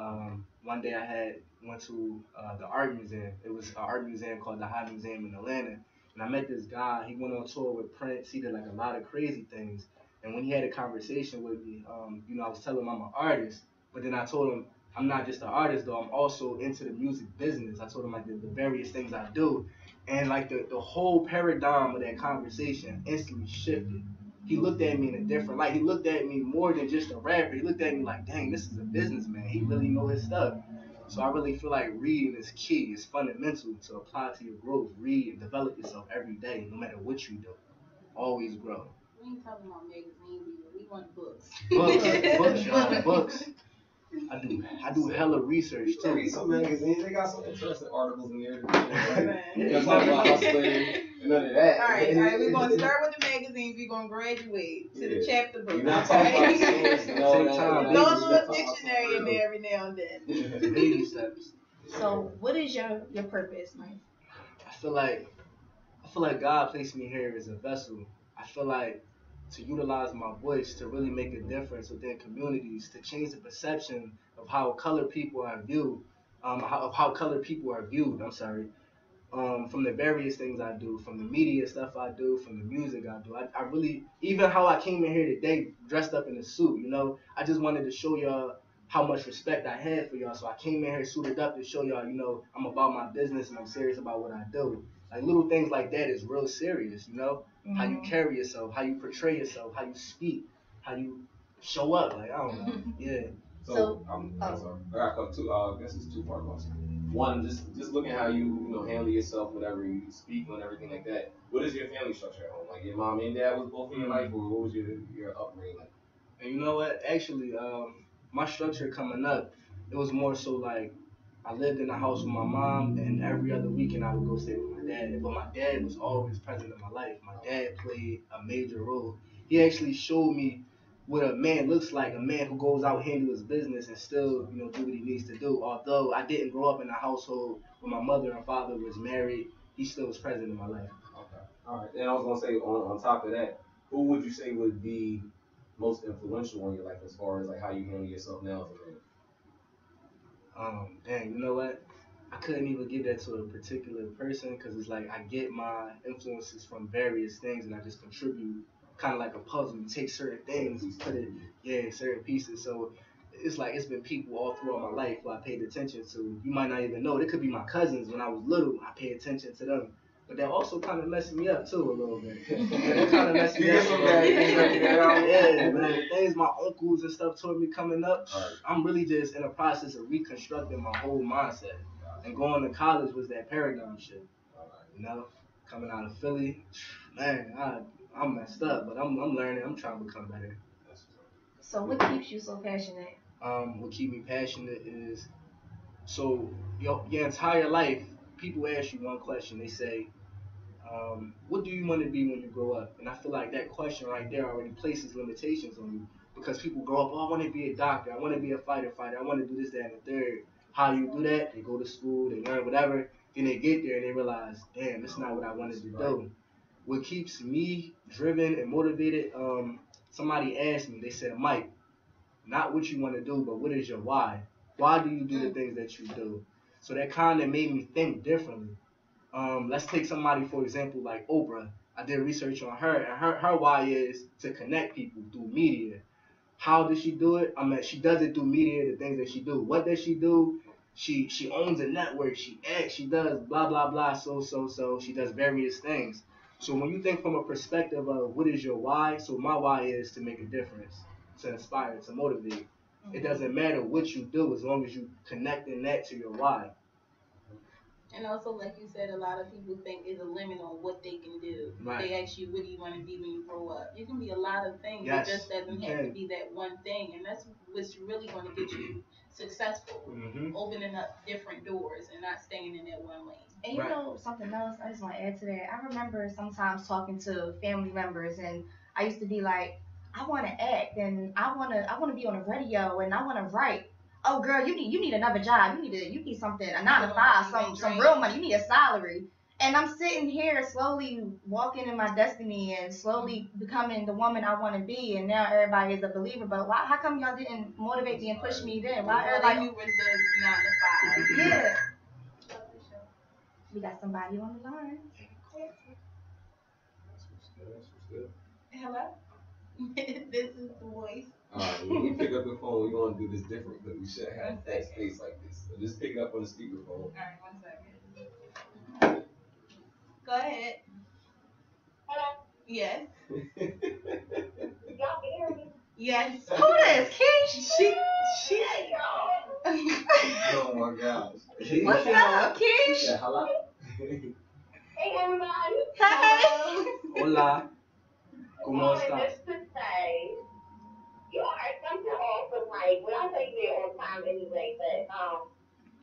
One day I went to the art museum. It was an art museum called the High Museum in Atlanta. And I met this guy. He went on tour with Prince. He did like a lot of crazy things. And when he had a conversation with me, I was telling him I'm an artist. But then I told him I'm not just an artist though. I'm also into the music business. I told him like the various things I do. And like the whole paradigm of that conversation instantly shifted. He looked at me in a different light. He looked at me more than just a rapper. He looked at me like, dang, this is a businessman. He really knows his stuff. So I really feel like reading is key. It's fundamental to apply to your growth. Read and develop yourself every day, no matter what you do. Always grow. We ain't talking about magazines either. We want books. Books, y'all. Books. I do hella research too. Read some magazines. They got some interesting articles in there. You're talking about hustling and none of that. All right. We're going to start with the magazines. We're going to graduate to the chapter book. You're not talking about stores. No little dictionary in there every now and then. Baby steps. So what is your purpose, Mike? I feel like God placed me here as a vessel. I feel like to utilize my voice to really make a difference within communities, to change the perception of how colored people are viewed, from the various things I do, from the media stuff I do, from the music I do. I really, even how I came in here today dressed up in a suit, I just wanted to show y'all how much respect I had for y'all. So I came in here suited up to show y'all, I'm about my business and I'm serious about what I do. Like little things like that is real serious, Mm-hmm. How you carry yourself, how you portray yourself, how you speak, how you show up. Like, I don't know. Yeah. So I'm sorry. I got guess it's two-part question. One, just looking at how you handle yourself, whatever you speak and everything like that. What is your family structure at home? Like your mom and dad was both in your life, or what was your upbringing like? And you know what? Actually, my structure coming up, it was more so like I lived in the house with my mom, and every other weekend I would go stay with my dad. But my dad was always present in my life. My dad played a major role. He actually showed me what a man looks like, a man who goes out, handle his business, and still, do what he needs to do. Although I didn't grow up in a household where my mother and father was married, he still was present in my life. Okay. All right. And I was gonna say on top of that, who would you say would be most influential in your life as far as like how you handle yourself now as a man? Dang, you know what? I couldn't even give that to a particular person because it's like I get my influences from various things and I just contribute, kind of like a puzzle. You take certain things, you put it, certain pieces. So it's like it's been people all throughout my life who I paid attention to. You might not even know. It could be my cousins when I was little. I paid attention to them. But that also kind of messed me up too a little bit. That kind of messed me up. Yeah, but the things my uncles and stuff told me coming up, I'm really just in a process of reconstructing my whole mindset. And going to college was that paradigm shift. Coming out of Philly, man, I'm messed up, but I'm learning. I'm trying to become better. So what keeps you so passionate? What keeps me passionate is, so your entire life, people ask you one question. They say, what do you want to be when you grow up? And I feel like that question right there already places limitations on you because people grow up, I want to be a doctor, I want to be a fighter, I want to do this, that, and the third. How you do that? They go to school, they learn whatever, then they get there and they realize, damn, that's not what I wanted to do. What keeps me driven and motivated, somebody asked me, they said, Mike, not what you want to do, but what is your why? Why do you do the things that you do? So that kind of made me think differently. Let's take somebody, for example, like Oprah. I did research on her, and her why is to connect people through media. How does she do it? I mean, she does it through media, the things that she do. What does she do? She owns a network. She acts. She does blah, blah, blah, so. She does various things. So when you think from a perspective of what is your why, so my why is to make a difference, to inspire, to motivate. It doesn't matter what you do as long as you connecting that to your why. And also, like you said, a lot of people think there's a limit on what they can do. Right. They ask you, what do you want to be when you grow up? You can be a lot of things. Yes, it just doesn't have to be that one thing. And that's what's really going to get you successful. Opening up different doors and not staying in that one lane. And you know something else, I just want to add to that. I remember sometimes talking to family members, and I used to be like, I want to act, and I want to be on the radio, and I want to write. Oh, girl, you need another job. You need something, a 9 to 5, some real money. You need a salary. And I'm sitting here slowly walking in my destiny and slowly becoming the woman I want to be. And now everybody is a believer. But why? How come y'all didn't motivate me and push me then? Why everybody? You were the 9 to 5. Yeah. We got somebody on the line. Hello. This is the voice. Alright, when we pick up the phone, we're going to do this different because we should have that space like this. So just pick it up on the speakerphone. Alright, 1 second. Go ahead. Hello? Yes. Y'all can hear me? Yes. Who is Keish? She. Oh my gosh. What's up, Keish? Yeah, hello? Hey, everybody. Hey. Hola. ¿Cómo estás? Just to say, you are something awesome. Like, well, I say you there on time anyway, but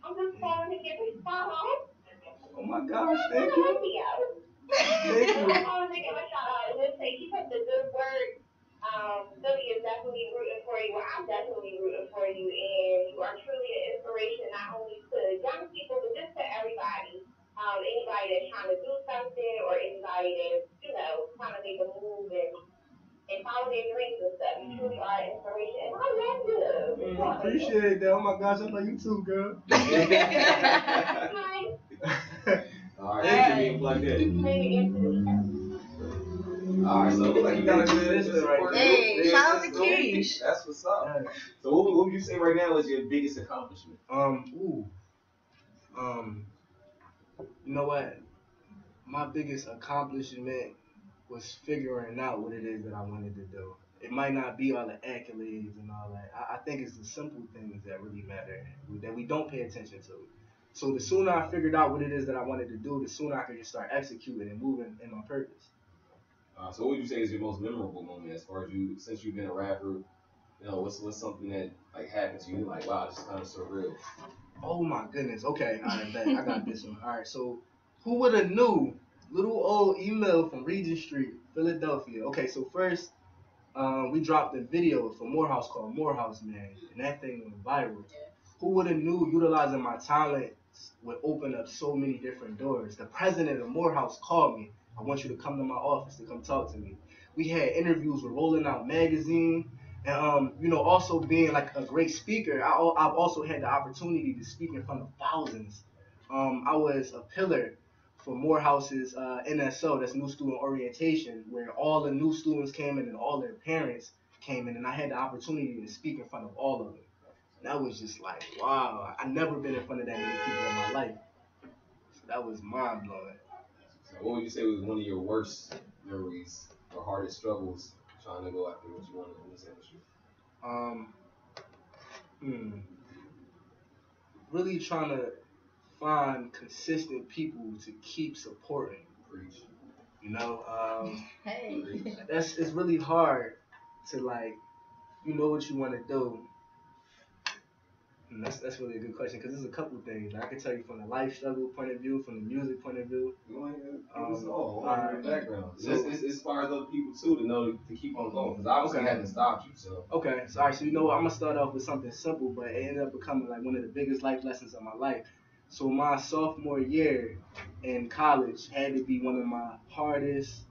I'm just calling to get this spot on. Oh my gosh, thank you. Thank you. I'm calling to give a shout out and just say keep up the good work. Billy is definitely rooting for you. Well, I'm definitely rooting for you, and you are truly an inspiration not only to young people but just to everybody. Anybody that's trying to do something or anybody that's, trying to make a move and follow their dreams and stuff. You truly are an inspiration. And I love you. Appreciate that. Oh my gosh, I love you too, girl. Alright, thank you being plugged in. Alright, so it looks like you got a good listen right there. Hey, shout out to Keish. That's what's up. So what would you say right now is your biggest accomplishment? You know what? My biggest accomplishment was figuring out what it is that I wanted to do. It might not be all the accolades and all that. I think it's the simple things that really matter, that we don't pay attention to. So the sooner I figured out what it is that I wanted to do, the sooner I could just start executing and moving in my purpose. So what would you say is your most memorable moment as far as since you've been a rapper? What's something that like happened to you like, wow, this is kind of surreal? Oh my goodness. Okay, all right, I got this one. All right, so who would have knew? Little old email from Regent Street, Philadelphia. Okay, so first, we dropped a video for Morehouse called Morehouse, man, and that thing went viral. Who would have knew utilizing my talent would open up so many different doors? The president of Morehouse called me. I want you to come to my office to come talk to me. We had interviews with Rolling Out Magazine, and you know, also being like a great speaker, I've also had the opportunity to speak in front of thousands. I was a pillar for Morehouse's NSO, that's New Student Orientation, where all the new students came in and all their parents came in, and I had the opportunity to speak in front of all of them. And that was just like, wow, I never been in front of that many people in my life. So that was mind blowing. So what would you say was one of your worst memories or hardest struggles trying to go after what you wanted in this industry? Really trying to find consistent people to keep supporting. Preach. You know, Hey. it's really hard to, like, you know what you want to do. And that's really a good question, because there's a couple of things. I can tell you from the life struggle point of view, from the music point of view. You want to give us all your background. So it's as far as other people too to know to keep on going, because obviously it hasn't stopped you. So okay, so all right, so you know what, I'm gonna start off with something simple, but it ended up becoming like one of the biggest life lessons of my life. So my sophomore year in college had to be one of my hardest,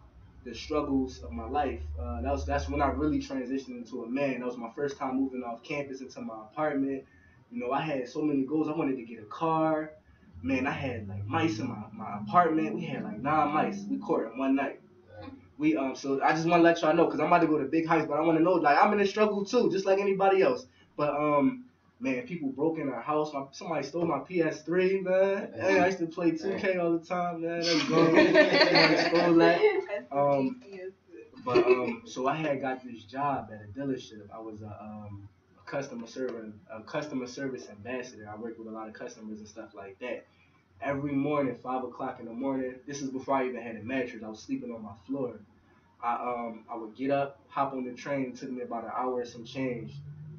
the struggles of my life. That's when I really transitioned into a man. That was my first time moving off campus into my apartment. You know, I had so many goals. I wanted to get a car. Man, I had like mice in my apartment. We had like 9 mice. We caught in one night. So I just want to let y'all know, because I'm about to go to big heights, but I want to know, like, I'm in a struggle too, just like anybody else. But man, people broke in our house. Somebody stole my PS3, man. Hey, I used to play 2K all the time, man. That's gone. Stole that. So I had got this job at a dealership. I was a customer service ambassador. I worked with a lot of customers and stuff like that. Every morning, 5 o'clock in the morning, this is before I even had a mattress, I was sleeping on my floor. I would get up, hop on the train. It took me about an hour and some change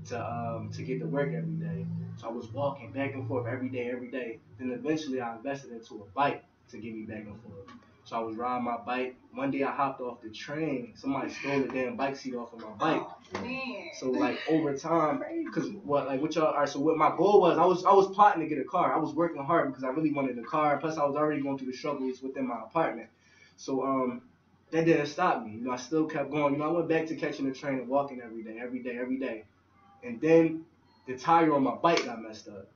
to get to work every day. So I was walking back and forth every day. Then eventually I invested into a bike to get me back and forth. So I was riding my bike. One day I hopped off the train. Somebody stole the damn bike seat off of my bike. So like over time, because what my goal was, I was plotting to get a car. I was working hard because I really wanted a car. Plus I was already going through the struggles within my apartment. So that didn't stop me. You know, I still kept going. You know, I went back to catching the train and walking every day. And then the tire on my bike got messed up.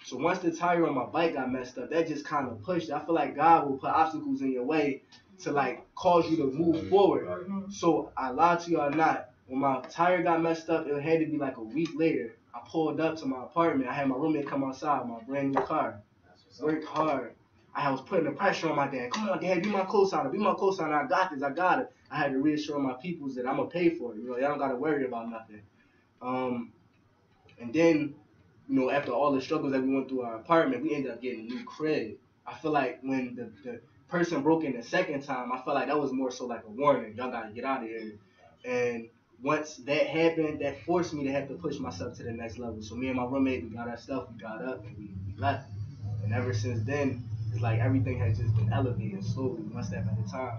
So once the tire on my bike got messed up, that just kind of pushed. I feel like God will put obstacles in your way to like cause you to move forward. So I lied to y'all not. When my tire got messed up, it had to be like a week later. I pulled up to my apartment. I had my roommate come outside, my brand new car. Worked hard. I was putting the pressure on my dad. Come on, Dad, be my co-signer. I got this. I got it. I had to reassure my peoples that I'm going to pay for it. You know, y'all don't got to worry about nothing. And then, you know, after all the struggles that we went through our apartment, we ended up getting a new crib. I feel like when the person broke in the second time, I felt like that was more so like a warning. Y'all got to get out of here. And once that happened, that forced me to have to push myself to the next level. So me and my roommate, we got our stuff, we got up, and we left. And ever since then, it's like everything has just been elevated slowly, one step at a time.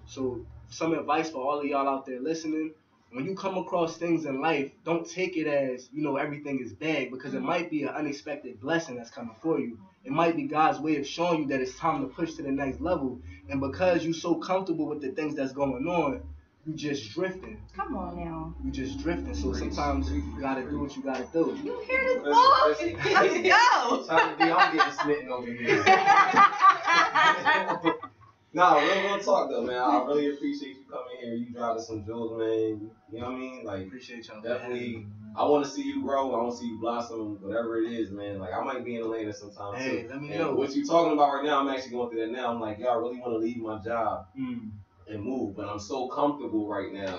So some advice for all of y'all out there listening: when you come across things in life, don't take it as, you know, everything is bad, because it might be an unexpected blessing that's coming for you. It might be God's way of showing you that it's time to push to the next level. And because you're so comfortable with the things that's going on, you just drifting. Come on now. You just drifting. So sometimes you gotta do what you gotta do. You hear this boy? Let's go. I'm getting smitten over here. Nah, real talk though, man. I really appreciate you coming here. You dropping some jewels, man. You know what I mean? Like, appreciate y'all. Definitely. I want to see you grow. I want to see you blossom. Whatever it is, man. Like, I might be in Atlanta sometime too. Let me know. What you talking about right now? I'm actually going through that now. I'm like, y'all really want to leave my job and move, but I'm so comfortable right now.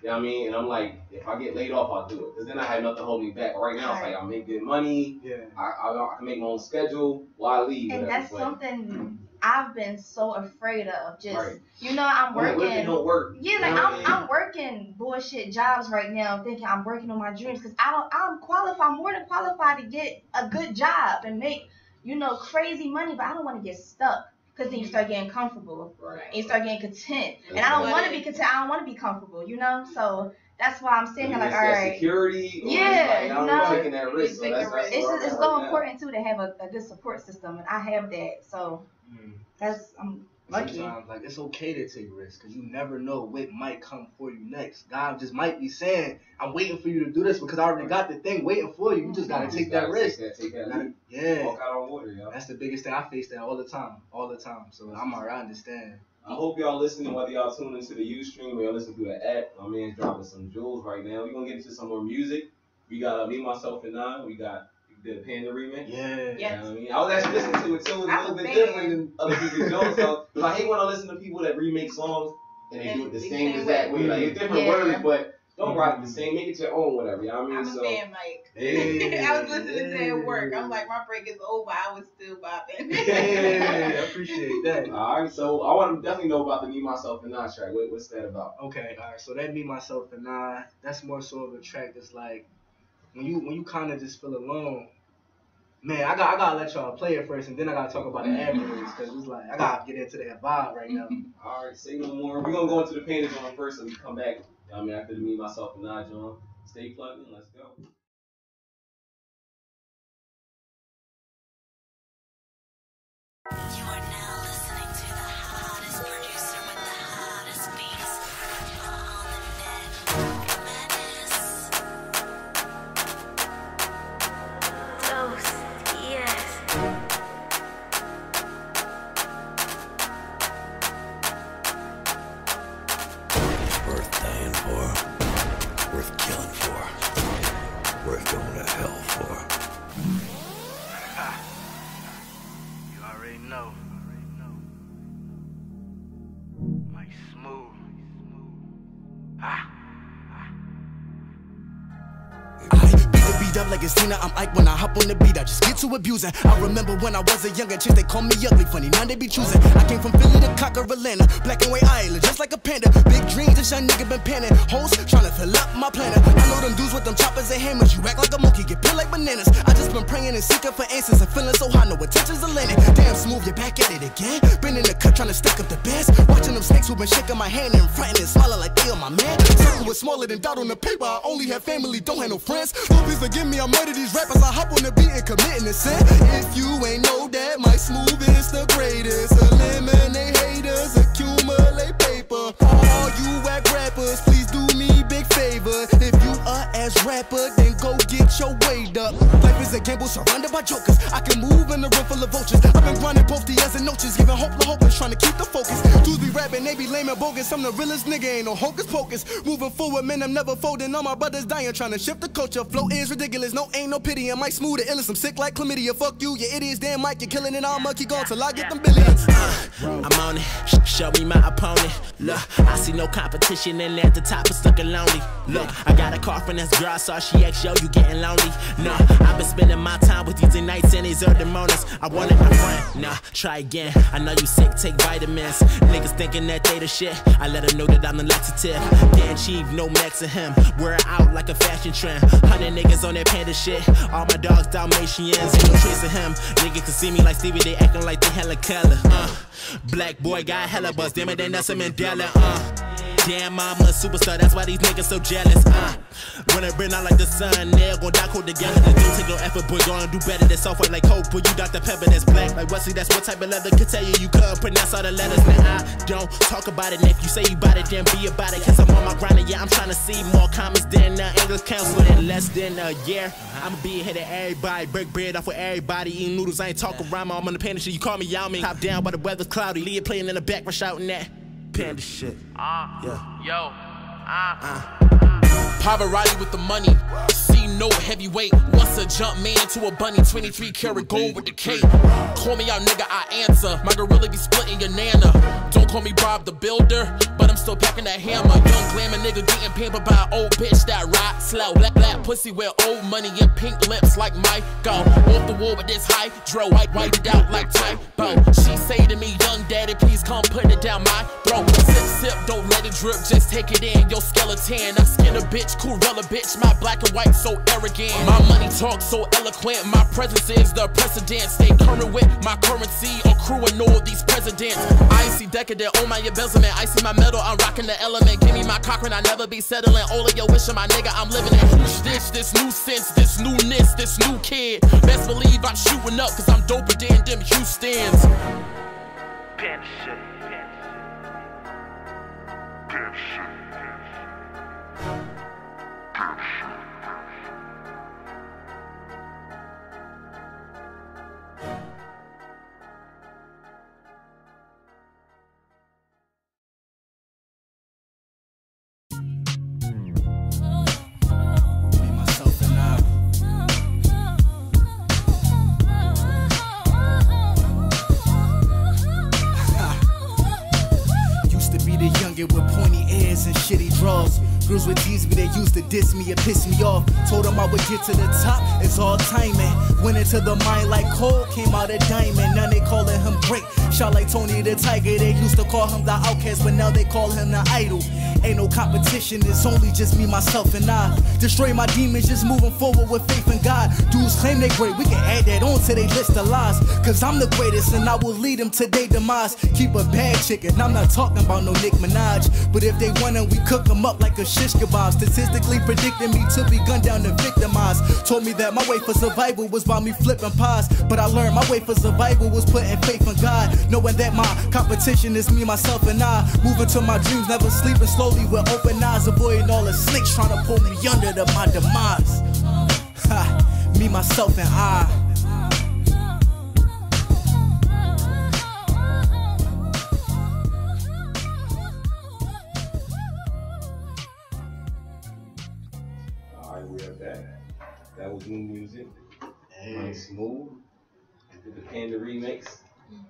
You know what I mean? And I'm like, if I get laid off, I'll do it. Because then I had nothing to hold me back. But right now, it's like, I make good money. Yeah. I can make my own schedule. Why leave? And that's something I've been so afraid of. Just, you know, I'm working. What if it don't work? Yeah, like I'm working bullshit jobs right now, thinking I'm working on my dreams, because I'm qualified, more than qualified to get a good job and make, you know, crazy money, but I don't want to get stuck. because then you start getting comfortable. Right. And you start getting content. And I don't want to be content. I don't want to be comfortable, you know? So that's why I'm sitting here like, all right. Security. Yeah, you know, taking that risk. So it's so important too to have a good support system, and I have that. So I'm lucky. Sometimes, like, it's okay to take risks because you never know what might come for you next. God just might be saying, I'm waiting for you to do this because I already got the thing waiting for you. You just gotta take that risk. Take that yeah. Walk out on water, yo. That's the biggest thing. I face that all the time. So I'm alright. I understand. I hope y'all listening, whether y'all tune into the Ustream or y'all listen to the app. My man's dropping some jewels right now. We're gonna get into some more music. We got Me, Myself, and Nine. We got the Panda remix. Yeah. Yes. You know what I mean? I was actually listening to it too. It's a little bit different than other people's songs. So I hate when I listen to people that remake songs and they do it the same exact way. Like, it's different words, but don't rock the same. Make it your own, whatever. You know what I mean? I'm a fan, Mike. Hey, I was listening to it at work. I'm like, my break is over. I was still bopping. Yeah, I appreciate that. All right, so I want to definitely know about the Me, Myself, and Nine track. What's that about? Okay, all right. So that Me, Myself, and Nine, that's more so of a track that's like when you kind of just feel alone. Man, I gotta let y'all play it first, and then I gotta talk about the afterwards, because it's like I gotta get into that vibe right now. All right, say no more. We're gonna go into the Panda joint first, and we come back. I mean, after the Me, Myself, and Nine joint. Stay plugged in. Let's go. You are now listening to the hottest producer with the hottest beats on the net. Menace. Toast, yes. Worth dying for, worth killing for, worth going to hell for. No. My Smoove. Beat up like it's Tina, I'm Ike when I hop on the beat, I just get to abusing. I remember when I was a younger chick, they called me ugly, funny, now they be choosing. I came from Philly to Cocker, Atlanta, black and white island, just like a panda. Big dreams, this young nigga been panning. Hoes trying to fill up my planet. I know them dudes with them choppers and hammers, you act like a monkey, get peeled like bananas. I just been praying and seeking for answers and feeling so high, no attention's a landing. Damn Smoove, you're back at it again. Been in the cut trying to stack up the best. Watching them snakes who been shaking my hand and frontin' and smiling like they on my man. Circle was smaller than dot on the paper, I only have family, don't have no friends. Lord, please forgive me, I murder these rappers, I hop on the beat and committing a sin. If you ain't know that, my Smoove is the greatest. Eliminate haters, accumulate paper. All you whack rappers, please do me big favor. If you a ass rapper, then go get your weight up. Life is a gamble surrounded by jokers. I can move in a room full of vultures. I've been grinding both the ends and noches, giving hope to hopeless, trying to keep the focus. Dudes be rapping, they be lame and bogus. I'm the realest nigga, ain't no hocus pocus. Moving forward, man, I'm never folding. All my brothers dying, trying to shift the culture. Flow is ridiculous, no ain't no pity. And my Smoove the illest, I'm sick like chlamydia. Fuck you, you idiots, damn Mike, you're killing it. I'ma keep going till I get them billions. I'm on it, show me my opponent. Look, I see no competition, and at the top it's looking lonely. Look, I got a call from this girl, I saw she asked, yo, you getting lonely? No, I've been spending my time with these nights and these early mornings. I wanted my friend, nah, try again. I know you sick, take vitamins. Niggas thinking that they the shit. I let them know that I'm the laxative. Can't achieve no max of him. Wear out like a fashion trend. 100 niggas on that Panda shit. All my dogs Dalmatians, ain't no trace of him. Niggas can see me like Stevie, they acting like they hella color. Black boy got hella buzz, damn it, they Nelson Mandela. Damn, I'm a superstar, that's why these niggas so jealous. When it burn out like the sun, they're gon' die cold together. This don't take no effort, boy, gonna do better than software like Hope. Boy, you Dr. Pepper, that's black like Wesley, that's what type of leather could tell you you couldn't pronounce all the letters. Man, I don't talk about it, and if you say you bout it, then be about it. Cause I'm on my grind, and yeah, I'm trying to see more comments than English counselor in less than a year. I'ma be ahead of everybody, break bread off with everybody, eating noodles, I ain't talking rhyme, I'm on the Panda shit, you call me Yao Ming. Top down while the weather's cloudy, Leah playing in the back, we're shouting that Panda shit. Pavarotti with the money. See no heavyweight. Once a jump man to a bunny. 23 karat gold with the cape. Call me out, nigga, I answer. My gorilla be splitting your nana. Don't call me Bob the Builder, but I'm still packing that hammer. Young glamour nigga getting pampered by an old bitch that ride slow. Black pussy with old money and pink lips like Mike. Go off the wall with this hydro. White it out like typo. She say to me, young daddy, please come put it down my throat. Sip, don't let it drip, just take it in. Your skeleton, I skin a bitch bitch, Corella bitch. My black and white so arrogant. My money talk so eloquent. My presence is the precedent. Stay current with my currency. Accruing all these presidents. I see decadent on my embezzlement. I see my metal, I'm rocking the element. Give me my Cochrane, I never be settling. All of your wishing, my nigga, I'm living it. This new sense, this newness, this new kid. Best believe I'm shooting up, cause I'm doper than them Houstons. Pimp shit. Pimp shit. Pimp shit. With pointy ears and shitty draws. Girls would tease me, they used to diss me and piss me off. Told them I would get to the top, it's all timing. Went into the mind like coal, came out a diamond. Now they calling him great. Shot like Tony the Tiger, they used to call him the outcast, but now they call him the idol. Ain't no competition, it's only just me, myself, and I. Destroy my demons, just moving forward with faith in God. Dudes claim they great, we can add that on to they list of lies. Cause I'm the greatest and I will lead them to their demise. Keep a bad chicken, I'm not talking about no Nick Minaj. But if they wanna, we cook them up like a shish kebab. Statistically predicting me to be gunned down and victimized. Told me that my way for survival was by me flipping pies. But I learned my way for survival was putting faith in God. Knowing that my competition is me, myself, and I. Moving to my dreams, never sleeping slowly with open eyes. Avoiding all the snakes trying to pull me under to my demise. Ha, me, myself, and I. That was new music. Smoove. He did the Panda remix.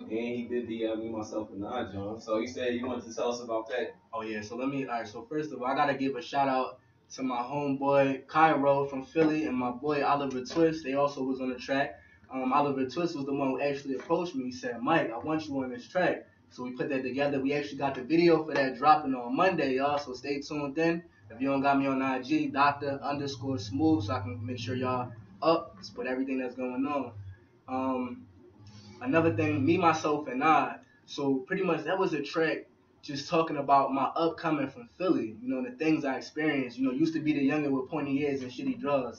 And he did the Me, Myself, and I, John. So you said you wanted to tell us about that. Oh yeah, so alright, so first of all, I gotta give a shout out to my homeboy Cairo from Philly and my boy Oliver Twist. They also was on the track. Oliver Twist was the one who actually approached me. He said, Mike, I want you on this track. So we put that together. We actually got the video for that dropping on Monday, y'all. So stay tuned in. If you don't got me on IG, Dr_Smoove, so I can make sure y'all up with everything that's going on. Another thing, Me, Myself, and I. So pretty much that was a track just talking about my upcoming from Philly. You know, the things I experienced. You know, used to be the younger with pointy ears and shitty drugs.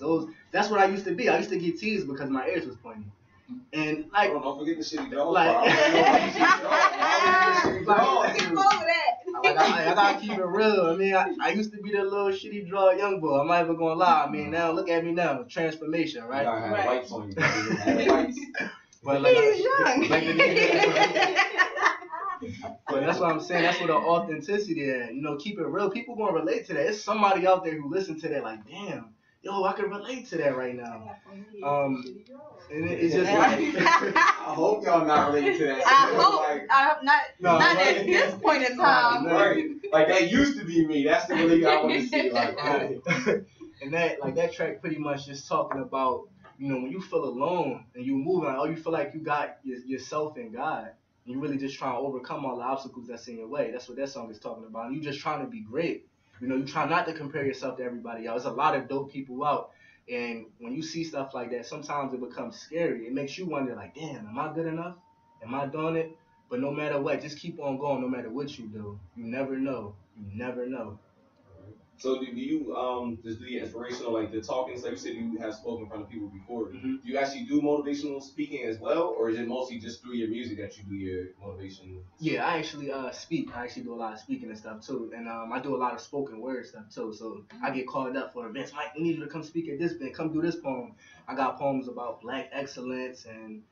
That's what I used to be. I used to get teased because my ears was pointy. And like, don't forget the shitty drugs. Like, I gotta keep it real. I mean, I used to be the little shitty drug young boy. I'm not even gonna lie. I mean, now look at me now, transformation, right? You gotta have lights on you. But like, he's young. But that's what I'm saying. That's what the authenticity is. You know, keep it real. People gonna relate to that. It's somebody out there who listen to that like, damn, yo, I can relate to that right now. And it's just. I hope y'all not related to that. I hope not at this point in time. Right. Like that used to be me. That's the really I want to see. Like, and that track pretty much just talking about, you know, when you feel alone and you moving, like, oh, you feel like you got yourself in God. And you really just trying to overcome all the obstacles that's in your way. That's what that song is talking about. And you just trying to be great. You know, you try not to compare yourself to everybody else. There's a lot of dope people out. And when you see stuff like that, sometimes it becomes scary. It makes you wonder, like, damn, am I good enough? Am I doing it? But no matter what, just keep on going no matter what you do. You never know. You never know. So do you just do the inspirational, like the talking stuff? You said you have spoken in front of people before. Mm-hmm. Do you actually do motivational speaking as well, or is it mostly just through your music that you do your motivation? Yeah, I actually speak. I actually do a lot of speaking and stuff too, and I do a lot of spoken word stuff too. So I get called up for events. Mike, we need you to come speak at this event. Come do this poem. I got poems about Black excellence, and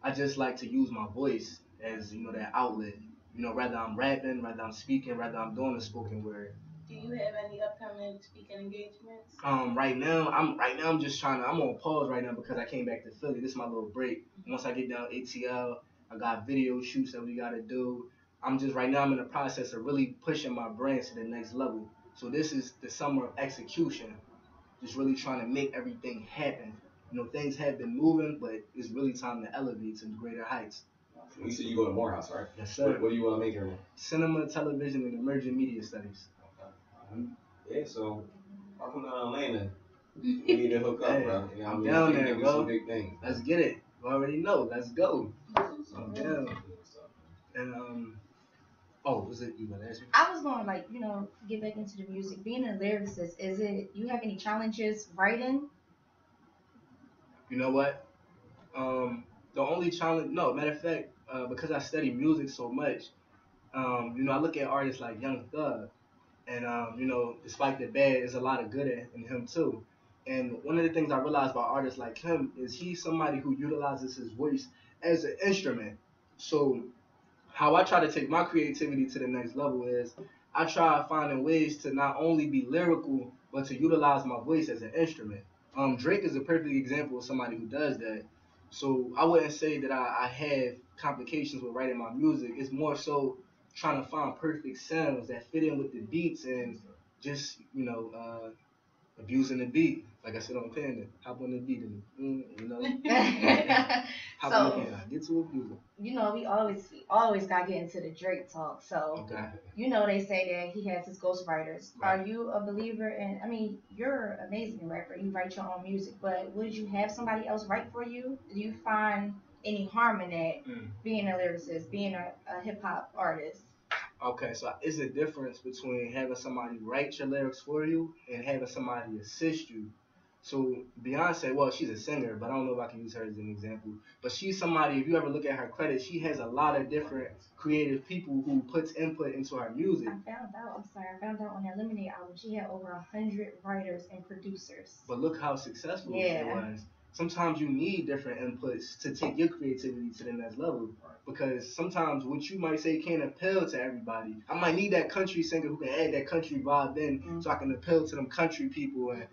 I just like to use my voice as, you know, that outlet. You know, whether I'm rapping, whether I'm speaking, whether I'm doing the spoken word. Do you have any upcoming speaking engagements? Right now I'm just I'm on pause right now because I came back to Philly. This is my little break. Once I get down ATL, I got video shoots that we gotta do. I'm in the process of really pushing my brand to the next level. So this is the summer of execution. Just really trying to make everything happen. You know, things have been moving, but it's really time to elevate to greater heights. You said you go to Morehouse, right? Yes, sir. What do you want to make here? Cinema, television, and emerging media studies. Yeah, so I come down to Atlanta, we need to hook up, bro. You know what I mean? Down there, do bro. some big things. Let's get it. You already know. Let's go. Yeah. And oh, was it you gonna ask me? I was going like, get back into the music. Being a lyricist, you have any challenges writing? You know what? The only challenge, no, matter of fact, because I study music so much, I look at artists like Young Thug, and despite the bad, there's a lot of good in him too. And one of the things I realized about artists like him is he's somebody who utilizes his voice as an instrument. So how I try to take my creativity to the next level is I try finding ways to not only be lyrical, but to utilize my voice as an instrument. Drake is a perfect example of somebody who does that. So I wouldn't say that I have complications with writing my music. It's more so trying to find perfect sounds that fit in with the beats and just, abusing the beat. Like I said on Panda, hop on the beat and hop on the piano, get to abusing. We always gotta get into the Drake talk. So they say that he has his ghostwriters. Right. Are you a believer in? I mean, you're an amazing rapper. You write your own music, but would you have somebody else write for you? Do you find any harm in that? Being a lyricist, being a hip hop artist. Okay, so it's a difference between having somebody write your lyrics for you and having somebody assist you. So Beyonce, well, she's a singer, but I don't know if I can use her as an example. But she's somebody, if you ever look at her credits, she has a lot of different creative people who puts input into her music. I found out on that Lemonade album, she had over 100 writers and producers. But look how successful it was. Sometimes you need different inputs to take your creativity to the next level. Because sometimes what you might say can't appeal to everybody. I might need that country singer who can add that country vibe in so I can appeal to them country people. And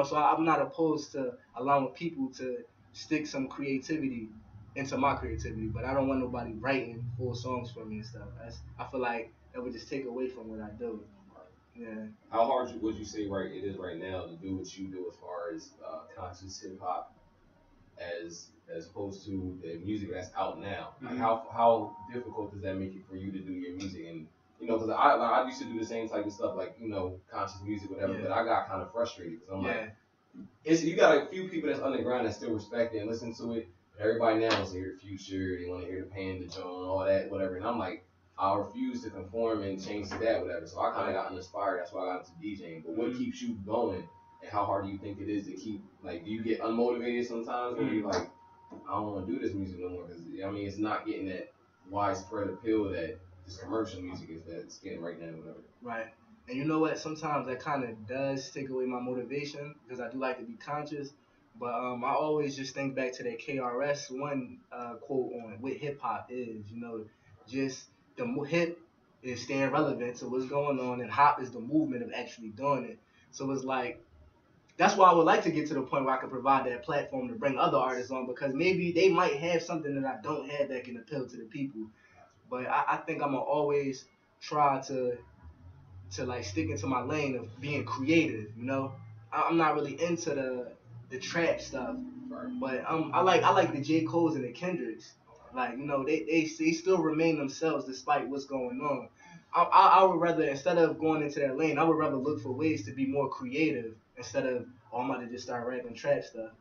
so I'm not opposed to allowing people to stick some creativity into my creativity. But I don't want nobody writing full songs for me and stuff. I feel like that would just take away from what I do. Yeah. How hard would you say it is right now to do what you do as far as conscious hip hop as opposed to the music that's out now? Like how difficult does that make it for you to do your music? And because I used to do the same type of stuff, like conscious music, whatever. But I got kind of frustrated because I'm like, you got a few people that's underground that still respect it and listen to it. Everybody now wants to hear the Future, they want to hear the Panda Joan, all that, whatever. And I'm like, I refuse to conform and change to that, whatever. So I kind of got uninspired. That's why I got into DJing. But what keeps you going? And how hard do you think it is to keep, like, do you get unmotivated sometimes when you're like, I don't want to do this music no more? Because, it's not getting that widespread appeal that this commercial music is that it's getting right now, whatever. Right. And you know what? Sometimes that kind of does take away my motivation because I do like to be conscious. But I always just think back to that KRS-One quote on what hip-hop is, just the hip is staying relevant to what's going on, and hop is the movement of actually doing it. So it's like, that's why I would like to get to the point where I can provide that platform to bring other artists on, because maybe they might have something that I don't have that can appeal to the people. But I think I'm going to always try to like stick into my lane of being creative, I'm not really into the trap stuff, but I like the J. Cole's and the Kendricks. Like, they still remain themselves despite what's going on. I would rather, instead of going into that lane, I would rather look for ways to be more creative instead of, I'm about to just start rapping trap stuff.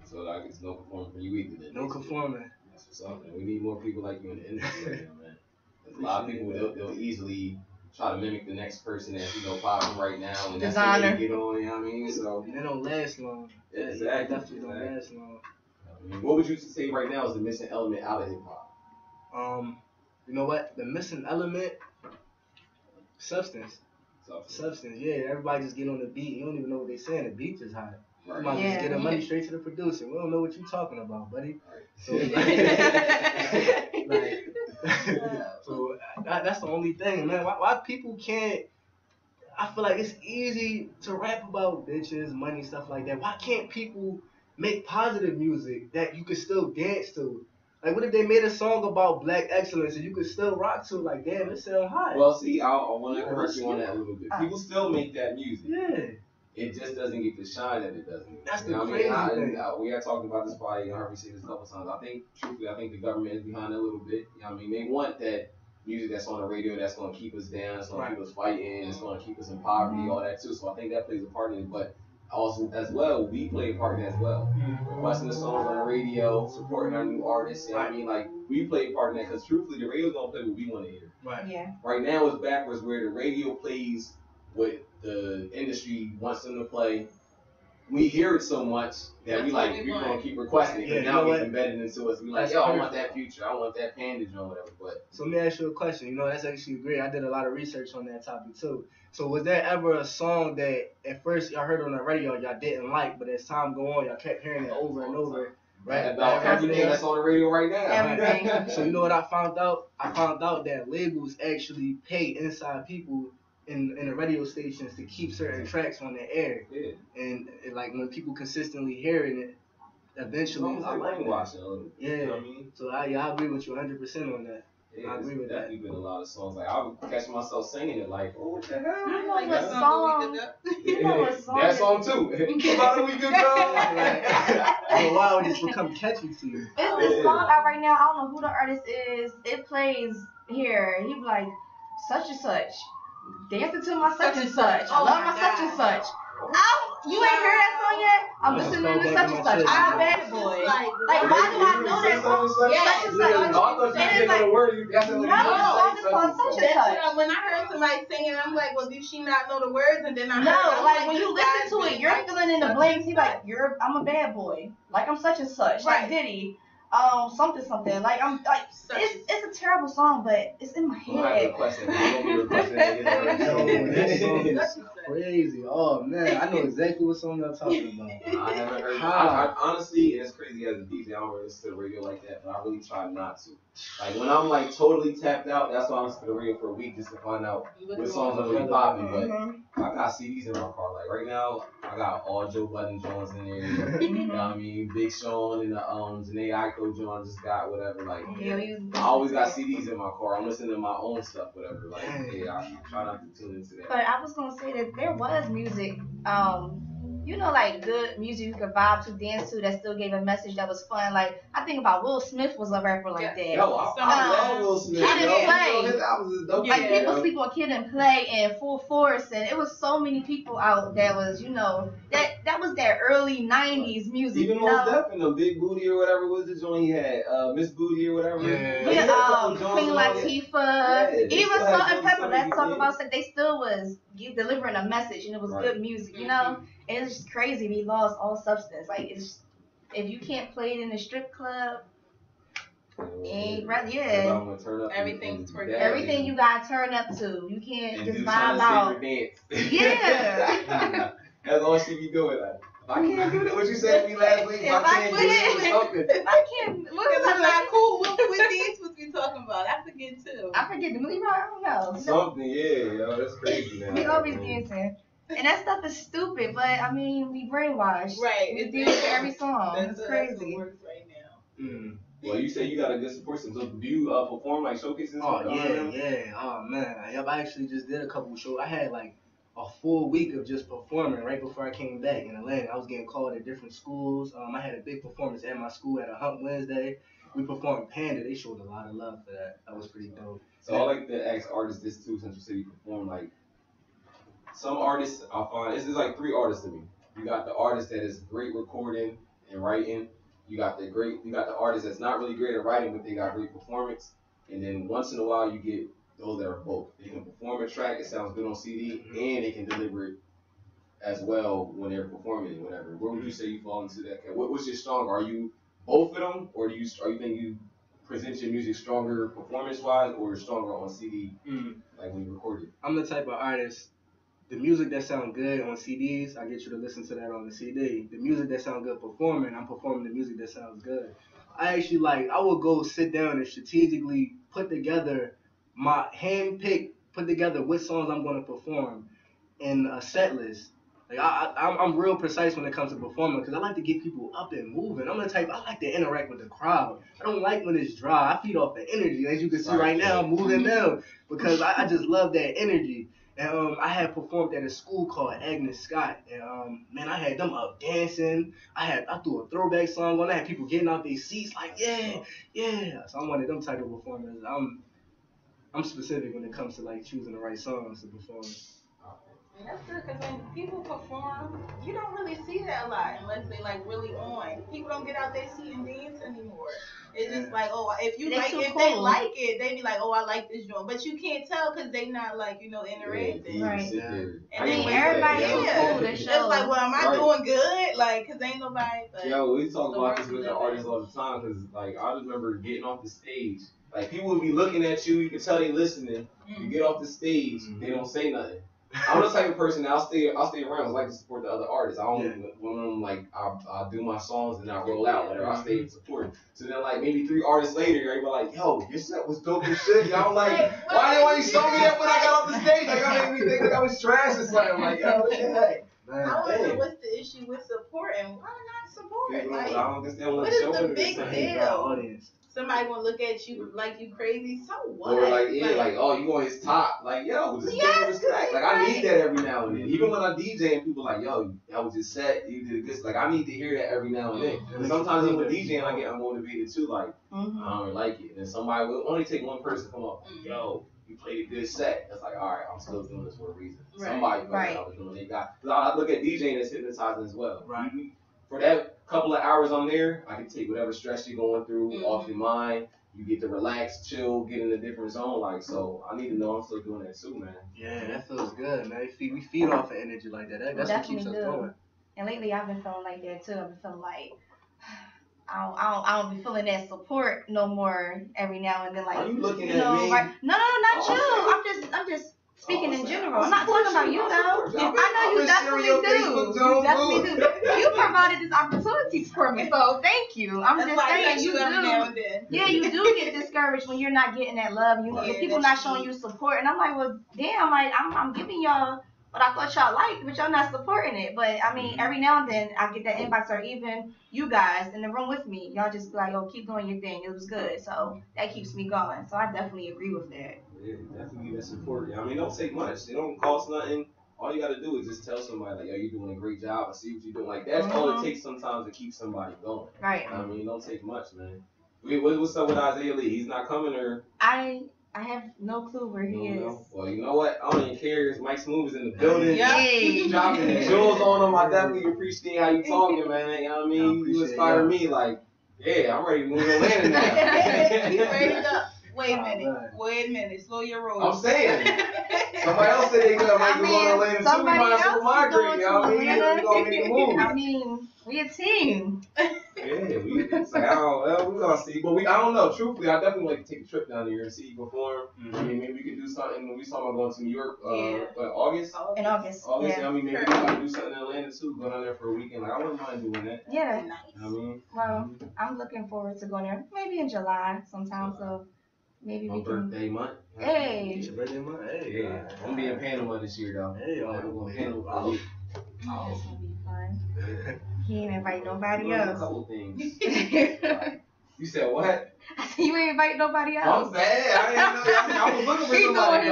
So like, it's no conforming for you either then? No conforming. That's what's up, man. We need more people like you in the industry right now, man. There's a lot of people, they'll easily try to mimic the next person that's, popping right now, and that's how they get on, what I mean? So they don't last long. Yeah, exactly. They definitely don't last long. What would you say right now is the missing element out of hip hop? You know what? The missing element, substance. Substance. Yeah, everybody just get on the beat. You don't even know what they're saying. The beat is hot. You might just get the money straight to the producer. We don't know what you're talking about, buddy. So, so that's the only thing, man. Why people can't? I feel like it's easy to rap about bitches, money, stuff like that. Why can't people make positive music that you can still dance to? Like, what if they made a song about black excellence and you could still rock to? Like, damn, it sound hot. Well, see, I want to correct you on that a little bit. People still make that music. Yeah. It just doesn't get the shine that it doesn't. That's the crazy thing. We have talked about this probably, you heard me say this a couple times. I think, truthfully, the government is behind it a little bit. They want that music that's on the radio that's going to keep us down, it's going to keep us fighting, it's going to keep us in poverty, all that too. So I think that plays a part in it. But also, as well, we play a part in it as well. Requesting the songs on the radio, supporting our new artists. You know what I mean? Like, we play a part in that because truthfully, the radio don't play what we want to hear. Right. Yeah. Right now, it's backwards where the radio plays what the industry wants them to play. We hear it so much that we're going to keep requesting it. Yeah, now you know it's embedded into us. We're like, yo, I want that Future. I want that Panda or whatever. But so let me ask you a question. You know, that's actually great. I did a lot of research on that topic too. So was there ever a song that at first y'all heard on the radio y'all didn't like, but as time go on, y'all kept hearing it over and over? Right? About everything that's on the radio right now. Everything. So you know what I found out? I found out that labels actually pay inside people in the radio stations to keep certain tracks on the air. Yeah. And like when people consistently hearing it, eventually I like that. Yeah. You know what I mean? So I agree with you 100% on that. Yeah, I agree with that. Definitely been a lot of songs. Like I would catch myself singing it like, oh, what the hell? You know what song? You know what song? That song too. About a week ago. For a while, it just become catchy to you. It's this song out right now. I don't know who the artist is. It plays here. He be like, such and such. Dancing to my such and such. I love my such and such. You ain't heard that song yet? I'm listening to such and such. I'm a bad boy. Like, why do I know that song? Such and such. I thought you didn't know the word. No, the song is called such and such. When I heard somebody singing, I'm like, well, did she not know the words? And then I heard, no, like when you listen to it, you're filling in the blanks. He's like, I'm a bad boy. Like I'm such and such. Like Diddy. Something. Like I'm like it's a terrible song, but it's in my head. That's crazy. Oh man, I know exactly what song y'all talking about. I never heard. I honestly, and it's crazy as a DJ, I don't really listen to the radio like that, but I really try not to. Like when I'm like totally tapped out, that's why I listen to the radio for a week just to find out what songs are really popping. But I got CDs in my car. Like right now, I got all Joe Budden Jones in there. You know what I mean? Big Sean and the Janae Aiko John just got whatever. Like I always got CDs in my car. I'm listening to my own stuff, whatever. Like yeah, I try not to tune into that. But I was gonna say that there was music, you know, like good music you could vibe to, dance to, that still gave a message that was fun. Like I think about Will Smith was a rapper like that. Yo, I love Will Smith. Kid and Play. Like people sleep on Kid and Play and Full Force, and it was so many people out that was, you know, that was that early '90s music. Even Most Definitely, Big Booty or whatever was the joint he had, Miss Booty or whatever. Queen Latifah, even Salt and Pepper. Let's talk about that. They still was delivering a message, and it was good music, you know. And it's just crazy. We lost all substance. Like it's if you can't play it in the strip club, ain't right. Yeah. Everything you gotta turn up to. You can't just vibe out. Yeah. That's all she be doing. Like, if I can't do that, what you said to me last week, if I can't do it, if I can't, what was not cool? What these was we talking about? I forget too. I forget the movie. I don't know. Something, yeah, yo, that's crazy now. We always dancing. And that stuff is stupid, but I mean, we brainwashed. Right. We do it for every song. It's crazy. That's what works right now. Well, you say you got a good support system. So do you perform like showcases? Oh yeah. Oh man, I actually just did a couple shows. I had like a full week of just performing right before I came back in Atlanta. I was getting called at different schools. I had a big performance at my school at a Hump Wednesday. We performed Panda. They showed a lot of love for that. That was pretty dope. So I like to ask artists this too, since you said you perform. Like some artists, I find this is like three artists to me. You got the artist that is great recording and writing. You got the artist that's not really great at writing, but they got great performance. And then once in a while, you get those that are both. They can perform a track, it sounds good on CD, and they can deliver it as well when they're performing it, whatever. Where would you say you fall into that? What's your stronger? Are you both of them, or are you think you present your music stronger performance-wise, or stronger on CD, like when you record it? I'm the type of artist. The music that sounds good on CDs, I get you to listen to that on the CD. The music that sounds good performing, I'm performing the music that sounds good. I actually I would go sit down and strategically put together my put together what songs I'm going to perform in a set list. Like I'm real precise when it comes to performing because I like to get people up and moving. I'm the type, I like to interact with the crowd. I don't like when it's dry. I feed off the energy. As you can see right now, I'm moving down because I just love that energy. And I had performed at a school called Agnes Scott, and man, I had them up dancing. I threw a throwback song on. I had people getting out their seats like, yeah. So I'm one of them type of performers. I'm specific when it comes to like choosing the right songs to perform. That's good because when people perform, you don't really see that a lot unless they like really on. People don't get out their seat and dance anymore. It's just like, oh, if you like, if they like it, they be like, oh, I like this joint. But you can't tell because they not like, interacting. Right. And I mean, everybody is cool to It's show. like, well, am I doing good? Like, because ain't nobody. But yo, we talk about this with the artists all the time because, like, I remember getting off the stage. Like, people would be looking at you. You can tell they listening. You get off the stage, they don't say nothing. I'm the type of person that I'll stay around. I like to support the other artists. I don't when like I do my songs and I roll out, whatever. I stay and support. So then like maybe 3 artists later, everybody like, yo, your set was dope as shit. And I'm like, why you show me that when I got off the stage? Like I made me think like I was trash or something. I'm like, yo, what the heck? I wonder what's the issue with supporting. Why not support? Like, I don't understand what is the big deal? Somebody gonna look at you like you crazy, so what? Or like, like, oh, you on his top. Like, yo, just give me respect. Like, I need that every now and then. Even when I DJ and people like, yo, that was just set, you did this. Like, I need to hear that every now and then. And sometimes even with DJing, I get unmotivated too. Like, I don't really like it. And somebody will only take one person to come up, yo, you played a good set. It's like, all right, I'm still doing this for a reason. Somebody felt like I was doing what they got. Because I look at DJing as hypnotizing as well. Right. For that couple of hours I'm there, I can take whatever stress you're going through off your mind. You get to relax, chill, get in a different zone. Like, so I need to know I'm still doing that too, man. Yeah, that feels good, man. We feed off of energy like that. That's what keeps us going. And lately I've been feeling like that too. I've been feeling like I don't be feeling that support no more every now and then. Like, are you looking at me? Right? No, not you. I'm just speaking in general. I'm not talking about you though. I know you definitely do. You definitely do. You provided this opportunity for me, so thank you. I'm just saying you do. Yeah, you do get discouraged when you're not getting that love. The people not showing you support, and I'm like, well, damn, like I'm giving y'all what I thought y'all liked, but y'all not supporting it. But I mean, every now and then I get that inbox, or even you guys in the room with me, y'all just be like, yo, keep doing your thing. It was good, so that keeps me going. So I definitely agree with that. Yeah, definitely that support. I mean, don't take much. It don't cost nothing. All you gotta do is just tell somebody like, yo, you're doing a great job. I see what you're doing. Like that's all it takes sometimes to keep somebody going. Right. I mean, it don't take much, man. What's up with Isaiah Lee? He's not coming, or I have no clue where he is. No. Well, you know what? I don't even care. Mike Smoove is in the building. Yay. Dropping the jewels on him. I definitely appreciate how you talking, man. You know what I mean? You inspire me. Like, yeah, I'm ready to move to Atlanta now. He's ready to go. Wait a minute. Slow your roll. I'm saying. Somebody else said they could might go to Atlanta too. We might as well migrate, you know what I mean? We're going to make a move. I mean, we a team. Yeah, it's like, we're going to see. But I don't know. Truthfully, I definitely like to take a trip down there and see you perform. I mean, maybe we could do something. We talking about going to New York, August? In August. Yeah. I mean, maybe we could do something in Atlanta too. Go down there for a weekend. Like, I wouldn't mind doing that. Yeah. Nice. You know what I mean? Well, I'm looking forward to going there. Maybe in July sometime. So maybe we can. Birthday month. Hey. It's your birthday month. Hey. Yeah. I'm gonna be in Panama this year though. Hey, I'm going to Panama for a week. It's gonna be fun. He ain't invite nobody A else. couple things. You said what? I said you ain't invite nobody else. I'm bad. I was looking for somebody.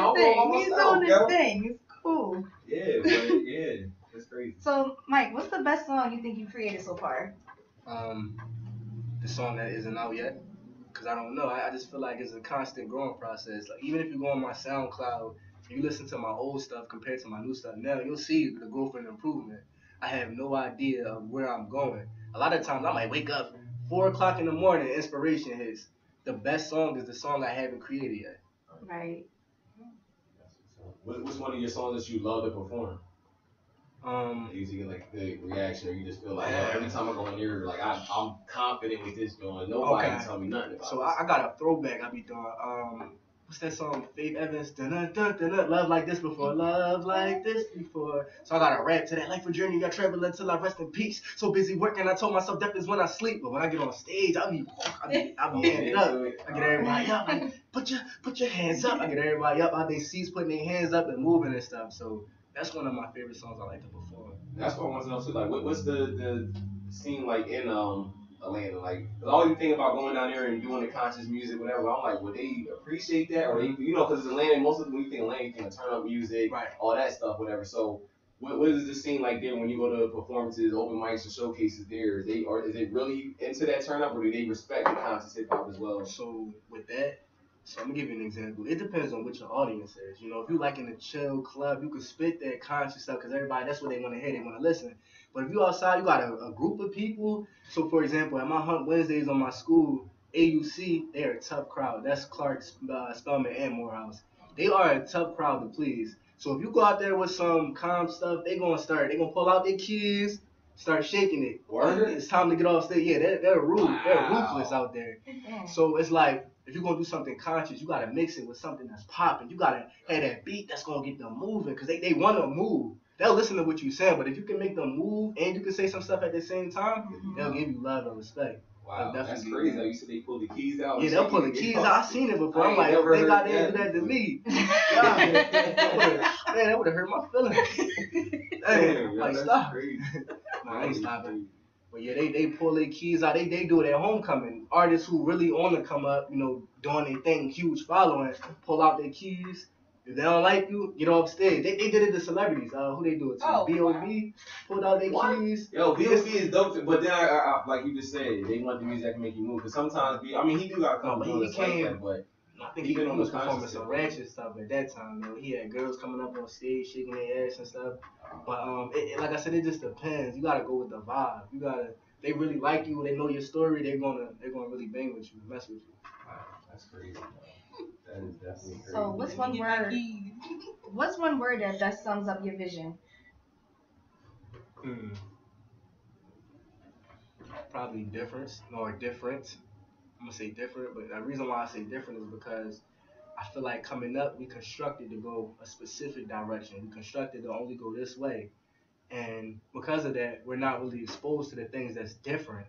He's doing his thing. It's cool. Yeah, but yeah, that's crazy. So, Mike, what's the best song you think you created so far? The song that isn't out yet. Cause I don't know. I just feel like it's a constant growing process. Like even if you go on my SoundCloud, you listen to my old stuff compared to my new stuff now, you'll see the growth and improvement. I have no idea of where I'm going. A lot of times I might wake up 4 o'clock in the morning, inspiration hits. The best song is the song I haven't created yet. Right. What's one of your songs that you love to perform? You get like the reaction, or you just feel like every time I go in here, like I'm confident with this going. Nobody can tell me nothing about it. So I got a throwback I be doing. What's that song? Faith Evans. Love like this before. Love like this before. So I got a rap to that. Life a journey. I travel until I rest in peace. So busy working, I told myself death is when I sleep. But when I get on stage, I be handed up. I get everybody up. Like, put your hands up. I get everybody up out their seats, putting their hands up and moving and stuff. So that's one of my favorite songs I like to perform. That's what I want to know too. Like, what's the scene like in Atlanta? Like, all you think about going down there and doing the conscious music, whatever. I'm like, would they appreciate that, or they, because it's Atlanta. Most of the when you think Atlanta, you think of turn up music, right? All that stuff, whatever. So, what is the scene like there when you go to performances, open mics, or showcases? There, is it really into that turn up, or do they respect the conscious hip hop as well? So with that. So I'm gonna give you an example. It depends on what your audience is. You know, if you like in a chill club, you can spit that conscious stuff because everybody, that's what they want to hear. They want to listen. But if you outside, you got a group of people. So for example, at my Hunt Wednesdays on my school, AUC, they're a tough crowd. That's Clark, Spelman, and Morehouse. They are a tough crowd to please. So if you go out there with some calm stuff, they're gonna pull out their keys, start shaking it. Word? It's time to get off stage. Yeah, they're rude. Wow. They're ruthless out there. So it's like, if you're gonna do something conscious, you gotta mix it with something that's popping. You gotta have that beat that's gonna get them moving, because they wanna move. They'll listen to what you're saying, but if you can make them move and you can say some stuff at the same time, they'll give you love and respect. Wow, that's crazy. You said they pull the keys out. Yeah, they'll pull the keys out. I've seen it before. I'm like, yo, they got to do that to me. Man, that would have hurt my feelings. Damn, like, stop. Nah, I ain't stopping. But yeah, they pull their keys out. They do it at homecoming. Artists who really on the come up, you know, doing their thing, huge following, pull out their keys. If they don't like you, get off stage. They did it to celebrities. Who they do it to? B.O.B. pulled out their keys. Yo, B.O.B. is dope, but then I like you just said, they want the music that can make you move. Because sometimes, he do got to come through like that, but I think he was performing some ratchet stuff at that time, though. He had girls coming up on stage, shaking their ass and stuff. But like I said, it just depends. You gotta go with the vibe. They really like you, they know your story, they're gonna really bang with you, mess with you. Wow, that's crazy. That is definitely crazy. So what's one word that best sums up your vision? Probably difference, or different. I'm gonna say different, but the reason why I say different is because I feel like coming up, we constructed to go a specific direction. We constructed to only go this way. And because of that, we're not really exposed to the things that's different.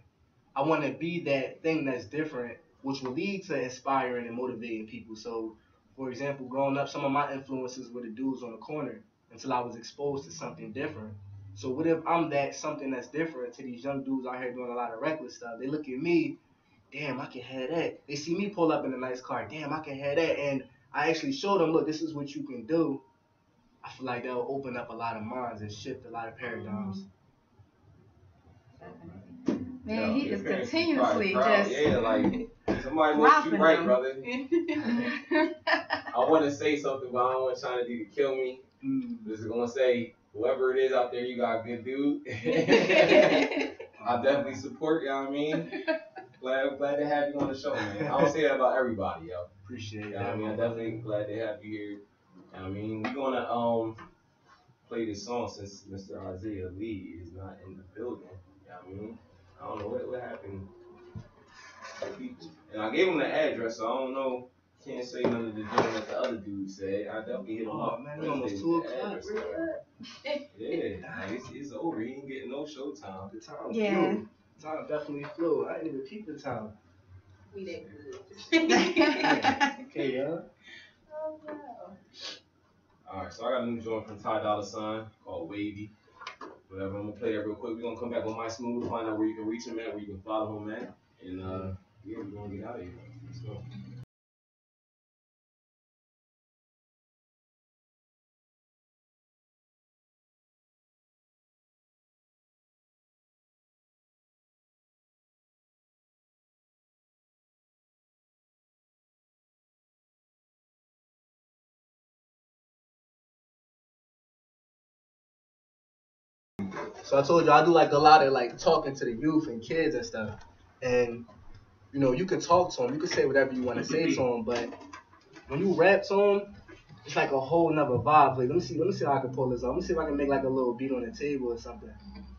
I want to be that thing that's different, which will lead to inspiring and motivating people. So, for example, growing up, some of my influences were the dudes on the corner until I was exposed to something different. So what if I'm that something that's different to these young dudes out here doing a lot of reckless stuff? They look at me, damn, I can have that. They see me pull up in a nice car, damn, I can have that. And I actually show them, look, this is what you can do. I feel like that'll open up a lot of minds and shift a lot of paradigms. Man, he is continuously just like somebody wants you right, brother. I want to say something, but I don't want China D to kill me. Just gonna say, whoever it is out there, you got a good dude. I definitely support you. Know what I mean, glad to have you on the show, man. I don't say that about everybody, yo. Appreciate it. I mean, I'm definitely glad to have you here. I mean, we're gonna play this song since Mr. Isaiah Lee is not in the building. You know what I mean? I don't know what happened to people. And I gave him the address, so I don't know. Can't say none of the doing that the other dude said. I definitely hit him up. Man, it's almost 2 o'clock. Yeah, it's over. He ain't getting no show time. The time flew. Time definitely flew. I didn't even keep the time. We that good. Okay, y'all. Oh, no. Alright, so I got a new joint from Ty Dolla $ign called Wavy. Whatever, I'm gonna play that real quick. We're gonna come back with my Smoove, find out where you can reach him at, where you can follow him at. And yeah, we're gonna get out of here. Let's go. So I told you I do like a lot of like talking to the youth and kids and stuff. And you know, you can talk to them, you can say whatever you want to say to them, but when you rap to them, it's like a whole nother vibe. Like, let me see how I can pull this off. Let me see if I can make like a little beat on the table or something.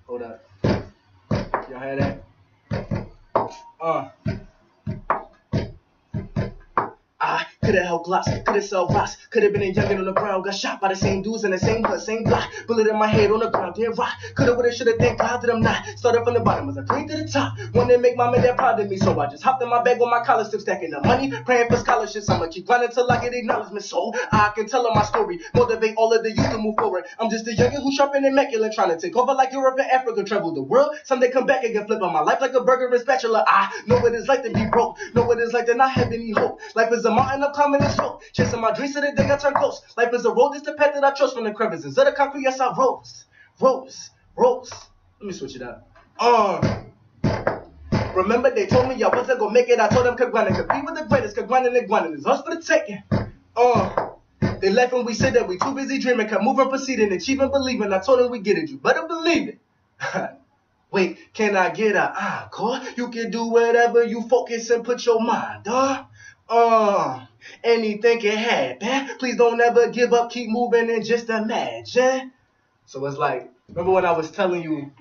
Hold up. Y'all hear that? I could've held Glocks, could've sell rocks, could've been a youngin' on the ground, got shot by the same dudes in the same hood, same block, bullet in my head on the ground, dead rock, could've, would've, should've, thank God that I'm not, started from the bottom as I came to the top, wanted to make my man that proud of me, so I just hopped in my bag with my collar, still stacking the money, praying for scholarships, I'ma keep grinding till I get acknowledgement, so I can tell them my story, motivate all of the youth to move forward, I'm just a youngin' who's sharp and immaculate, trying to take over like Europe and Africa, travel the world, someday come back and get flip on my life like a burger and spatula, I know what it's like to be broke, know what it's like to not have any hope, life is a mountain of climbing and slope, chasing my dreams to the day I turn close. Life is a road, it's the path that I chose from the crevices of the concrete. Yes, I rose. Let me switch it up. Remember they told me I wasn't gonna make it. I told them could grind it, could be with the greatest, could grind it is us for the taking. They left and we said that we too busy dreaming, kept moving, proceeding, achieving, believing. I told them we get it, you better believe it. Wait, can I get an encore? You can do whatever you focus and put your mind on. Anything can happen. Please don't ever give up, keep moving and just imagine. So it's like, remember when I was telling you,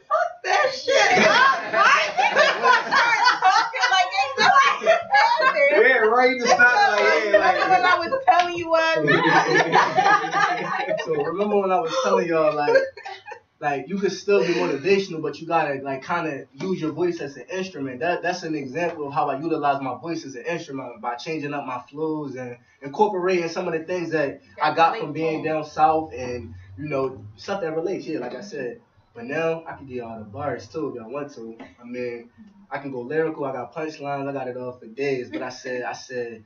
fuck that shit. Yeah, right. You start like, yeah, like. When I was telling you what. So remember when I was telling y'all like you could still be motivational, but you gotta like kind of use your voice as an instrument. That's an example of how I utilize my voice as an instrument by changing up my flows and incorporating some of the things that I got from being down south and stuff that relates. Yeah, like I said. But now I can get all the bars too if y'all want to. I mean, I can go lyrical. I got punchlines. I got it all for days. But I said.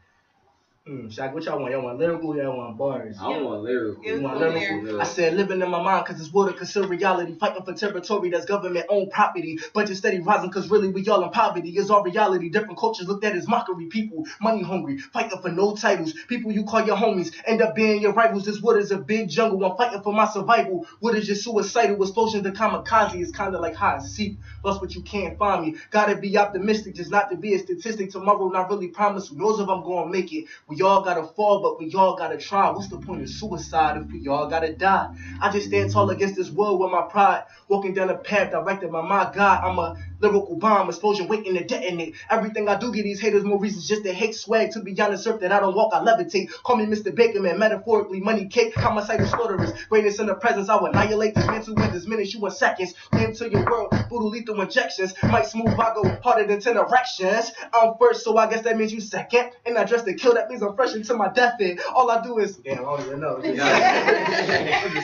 Shaq, what y'all want? Y'all want lyrical or y'all want bars? I want lyrical. You want lyrical? I said living in my mind cause it's water, consider reality. Fighting for territory that's government-owned property. Budget steady rising cause really we all in poverty. It's our reality. Different cultures looked at as mockery. People money hungry, fighting for no titles. People you call your homies end up being your rivals. This wood is a big jungle. I'm fighting for my survival. What is your suicidal explosion to kamikaze? It's kind of like hide and seek. Lost but you can't find me. Gotta be optimistic, just not to be a statistic. Tomorrow not really promise. Who knows if I'm gonna make it? We all gotta fall, but we all gotta try. What's the point of suicide if we all gotta die? I just stand tall against this world with my pride. Walking down a path directed by my God. I'm a lyrical bomb, explosion waiting to detonate. Everything I do give these haters more reasons just to hate. Swag to be honest, surf that I don't walk, I levitate. Call me Mr. Baker Man, metaphorically money cake. Homicidal slaughterers, greatness in the presence. I will annihilate this mental in this minute, you in seconds. Into your world, brutal lethal injections. Might smooth, I go harder than 10 erections. I'm first, so I guess that means you second. And I dress to kill, that means I'm fresh into my deathbed. All I do is, damn, I don't even know.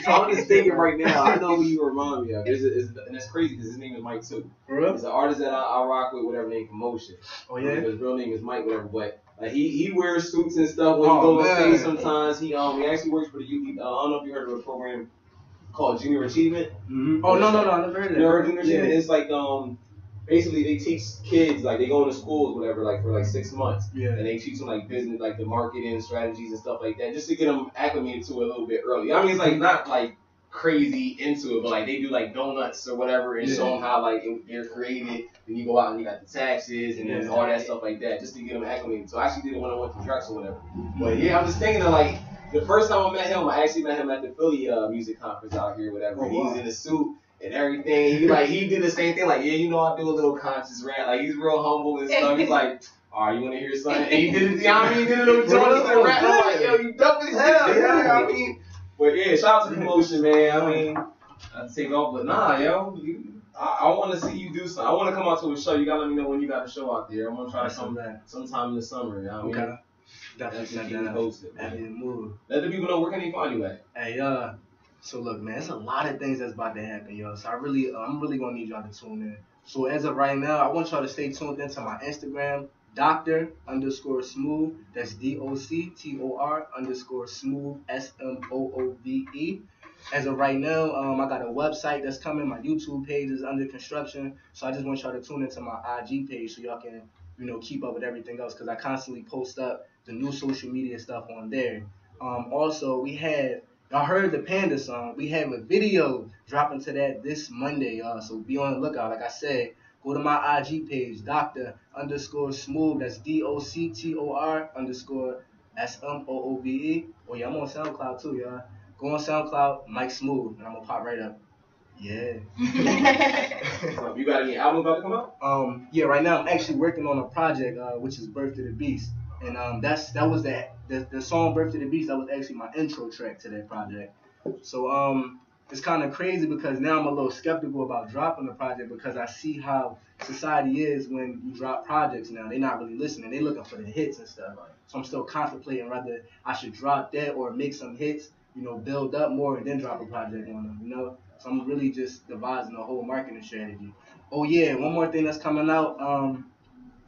I'm just thinking right now, I know who you remind me of. And it's crazy because his name is Mike too. For real? He's an artist that I rock with, whatever, named Commotion. Oh yeah? His real name is Mike, whatever, but like, he wears suits and stuff when he goes on stage sometimes. He actually works for the I don't know if you heard of a program called Junior Achievement. Mm-hmm. Oh, no, I never heard of that. You never heard of Junior Achievement? It's like, basically they teach kids, like they go into schools, whatever, like for like 6 months. Yeah. And they teach them like business, like the marketing strategies and stuff like that, just to get them acclimated to it a little bit early. I mean, it's like not like crazy into it, but like they do like donuts or whatever and show them how like they're created. Then you go out and you got the taxes and then all that stuff like that, just to get them acclimated. So I actually did it when I went to Drex or whatever. But yeah, I'm just thinking of like the first time I met him, I actually met him at the Philly music conference out here, whatever. He was in a suit and everything. He did the same thing, like, yeah, I do a little conscious rant. Like he's real humble and stuff. He's like, all right, you want to hear something? And he did it, he did a little joke and rap. I'm like, yo, you dope as hell. I mean, but yeah, shout out to Commotion, man. I mean, I take off, but nah, yo, I want to see you do something. I want to come out to a show. You gotta let me know when you got a show out there. I'm gonna try to come back sometime in the summer. You know what I mean? Definitely. Let the people know where can they find you at. Hey, so look, man, it's a lot of things that's about to happen, yo. So I'm really gonna need y'all to tune in. So as of right now, I want y'all to stay tuned into my Instagram, Dr_Smoove. That's DOCTOR_Smoove SMOOVE. As of right now, I got a website that's coming. My YouTube page is under construction. So I just want y'all to tune into my IG page so y'all can, keep up with everything else, because I constantly post up the new social media stuff on there. Also, y'all heard the Panda song. We have a video dropping to that this Monday, y'all. So be on the lookout. Like I said, go to my IG page, Dr_Smoove. That's DOCTOR_SMOOVE. Oh yeah, I'm on SoundCloud too, y'all. Go on SoundCloud, Mike Smoove, and I'm gonna pop right up. Yeah. You got any album about to come out? Yeah, right now I'm actually working on a project, which is Birth to the Beast. And that was the song Birth to the Beast. That was actually my intro track to that project. So it's kind of crazy because now I'm a little skeptical about dropping the project, because I see how society is when you drop projects now. They're not really listening. They're looking for the hits and stuff. So I'm still contemplating whether I should drop that or make some hits, build up more and then drop a project on them, So I'm really just devising a whole marketing strategy. Oh yeah, one more thing that's coming out,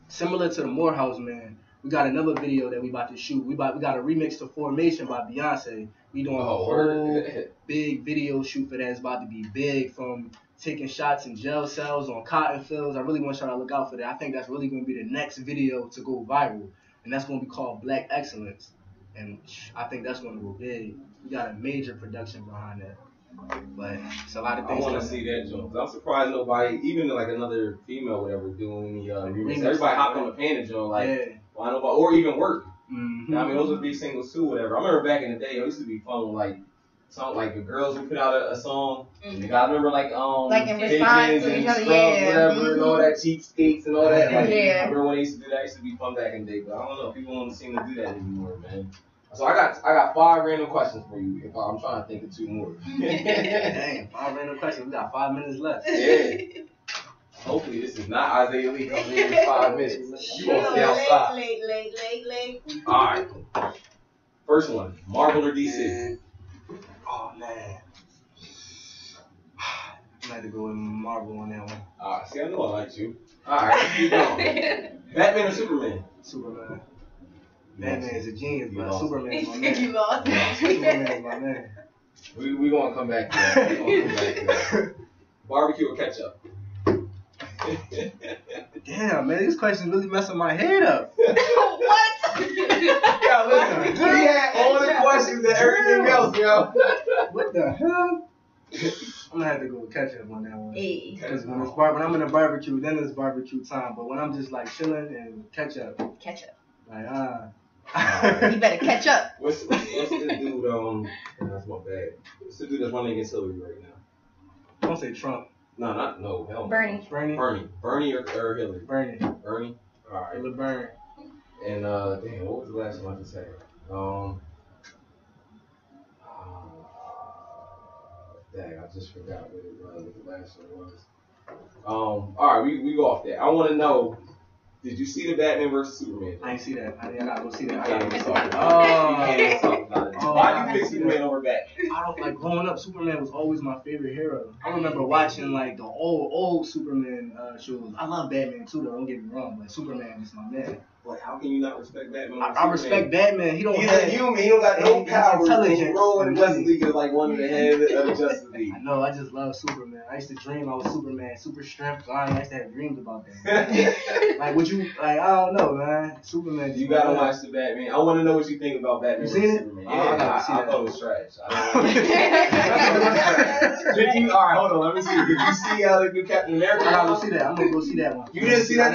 similar to the Morehouse, man. We got another video that we about to shoot. We got a remix to Formation by Beyonce. We doing a whole big video shoot for that. It's about to be big, from taking shots in jail cells on cotton fields. I really want y'all to look out for that. I think that's really going to be the next video to go viral, and that's going to be called Black Excellence. And I think that's going to go big. We got a major production behind that. But it's a lot of things. I want to see that joint. I'm surprised nobody, even like another female, whatever, doing any remix. Everybody hopped on the Panda joint, like why nobody, or even work. Mm-hmm. I mean, those would be singles too, whatever. I remember back in the day, it used to be fun, like something like the girls would put out a song. Mm-hmm. You gotta remember like in response to each other, whatever, and all that cheapskates and all that. Like, I remember when they used to do that. It used to be fun back in the day, but I don't know, people don't seem to do that anymore, man. So I got 5 random questions for you. If I'm trying to think of 2 more. Dang, 5 random questions. We got 5 minutes left. Yeah. Hopefully this is not Isaiah Lee coming in 5 minutes. You won't stay outside. Late. All right. First one, Marvel or DC? Oh man, I had to go with Marvel on that one. All right. See, I know I like you. All right, let's keep going. Batman or Superman? Superman. Batman is a genius, but Superman is my man. You lost. Superman is my man. We gonna come back to that. Barbecue or ketchup? Damn, man, these questions really messing my head up. What? Yo, listen, we had all the questions and everything else, yo. What the hell? I'm gonna have to go with ketchup on that one. Because when I'm in a barbecue, then it's barbecue time. But when I'm just like chilling and ketchup. Like you better catch up. What's the dude? That's my bad. What's the dude that's running against Hillary right now? Don't say Trump. No, hell. Bernie. Bernie or Hillary? Bernie. All right. Hillary Bernie. And damn, what was the last one I just said? Dang, I just forgot what the last one was. All right, we go off that. I want to know. Did you see the Batman vs Superman? I ain't see that. I gotta go see that. I gotta talk about it. Why do you pick Superman over Batman? I don't like growing up. Superman was always my favorite hero. I remember watching like the old Superman shows. I love Batman too, though. Don't get me wrong, but Superman is my man. Like, how can you not respect Batman? I respect Batman. He's a human. He don't got no power. His role in Justice League is like one of the heads of Justice League. I know. I just love Superman. I used to dream I was Superman, super strength. I used to have dreams about that. Like, would you like? I don't know, man. Superman. You gotta watch the Batman. I want to know what you think about Batman. You seen it? Superman. Yeah, I thought it was trash. All right, hold on. Let me see. Did you see the new Captain America? I gotta go see that. I'm gonna go see that one. You didn't see that?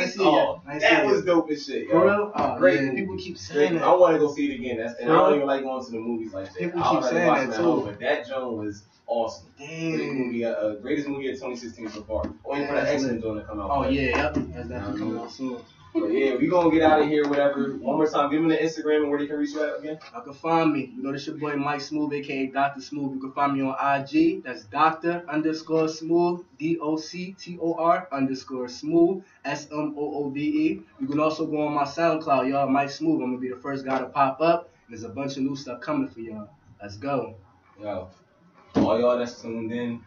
That was dope as shit. For real? Oh, great. Yeah, people keep saying that. I want to go see it again. And I don't even like going to the movies like that. People keep saying that too. But that joint was awesome. Damn. Greatest movie of 2016 so far. Waiting for the X-Men joint to come out. Oh yeah, yep. That's definitely coming out soon. But yeah, we gonna get out of here, whatever. One more time, give me the Instagram and where they can reach you at again. You can find me. You know, this your boy Mike Smoove, aka Dr. Smoove. You can find me on IG. That's Dr_Smoove, DOCTOR_Smoove, SMOOVE. You can also go on my SoundCloud, y'all. Mike Smoove. I'm gonna be the first guy to pop up. There's a bunch of new stuff coming for y'all. Let's go. Yo, all y'all that's tuned in,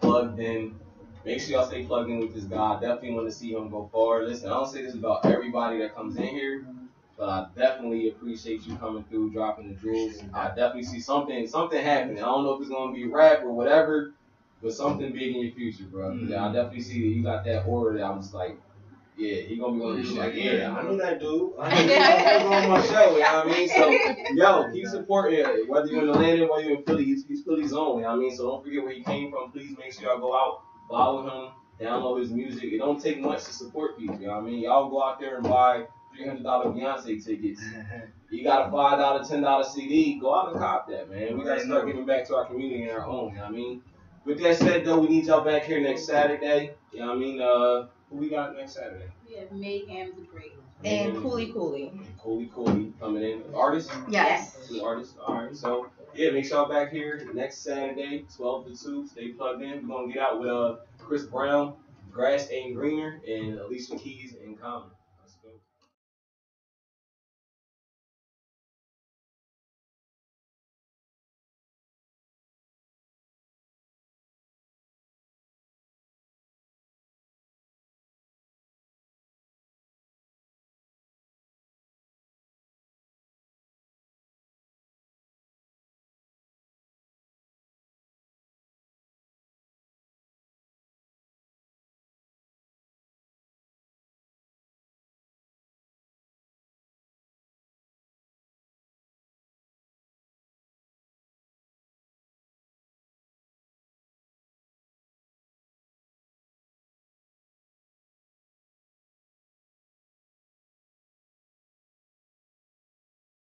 plugged in. Make sure y'all stay plugged in with this guy. I definitely want to see him go far. Listen, I don't say this about everybody that comes in here, but I definitely appreciate you coming through, dropping the jewels. I definitely see something happening. I don't know if it's going to be rap or whatever, but something big in your future, bro. I definitely see that you got that aura that I'm just like, yeah, he going to be one of these like, yeah, I know that dude. I know that dude on my show, you know what I mean? So, yo, keep supporting it. Whether you're in Atlanta, whether you're in Philly, he's Philly's own, you know what I mean? So don't forget where he came from. Please make sure y'all go out. Follow him, download his music. It don't take much to support people, you know what I mean? Y'all go out there and buy $300 Beyonce tickets. You got a $5, $10 CD, go out and cop that, man. We got to start giving back to our community and our own, you know what I mean? With that said, though, we need y'all back here next Saturday. You know what I mean? Who we got next Saturday? We have Mayhem the Great. And Cooley. Cooley coming in. Artists? Yes. 2 artists. All right, so... yeah, make sure y'all back here next Saturday, 12 to 2. Stay plugged in. We're going to get out with Chris Brown, Grass Ain't Greener, and Alicia Keys and Common. Let's go.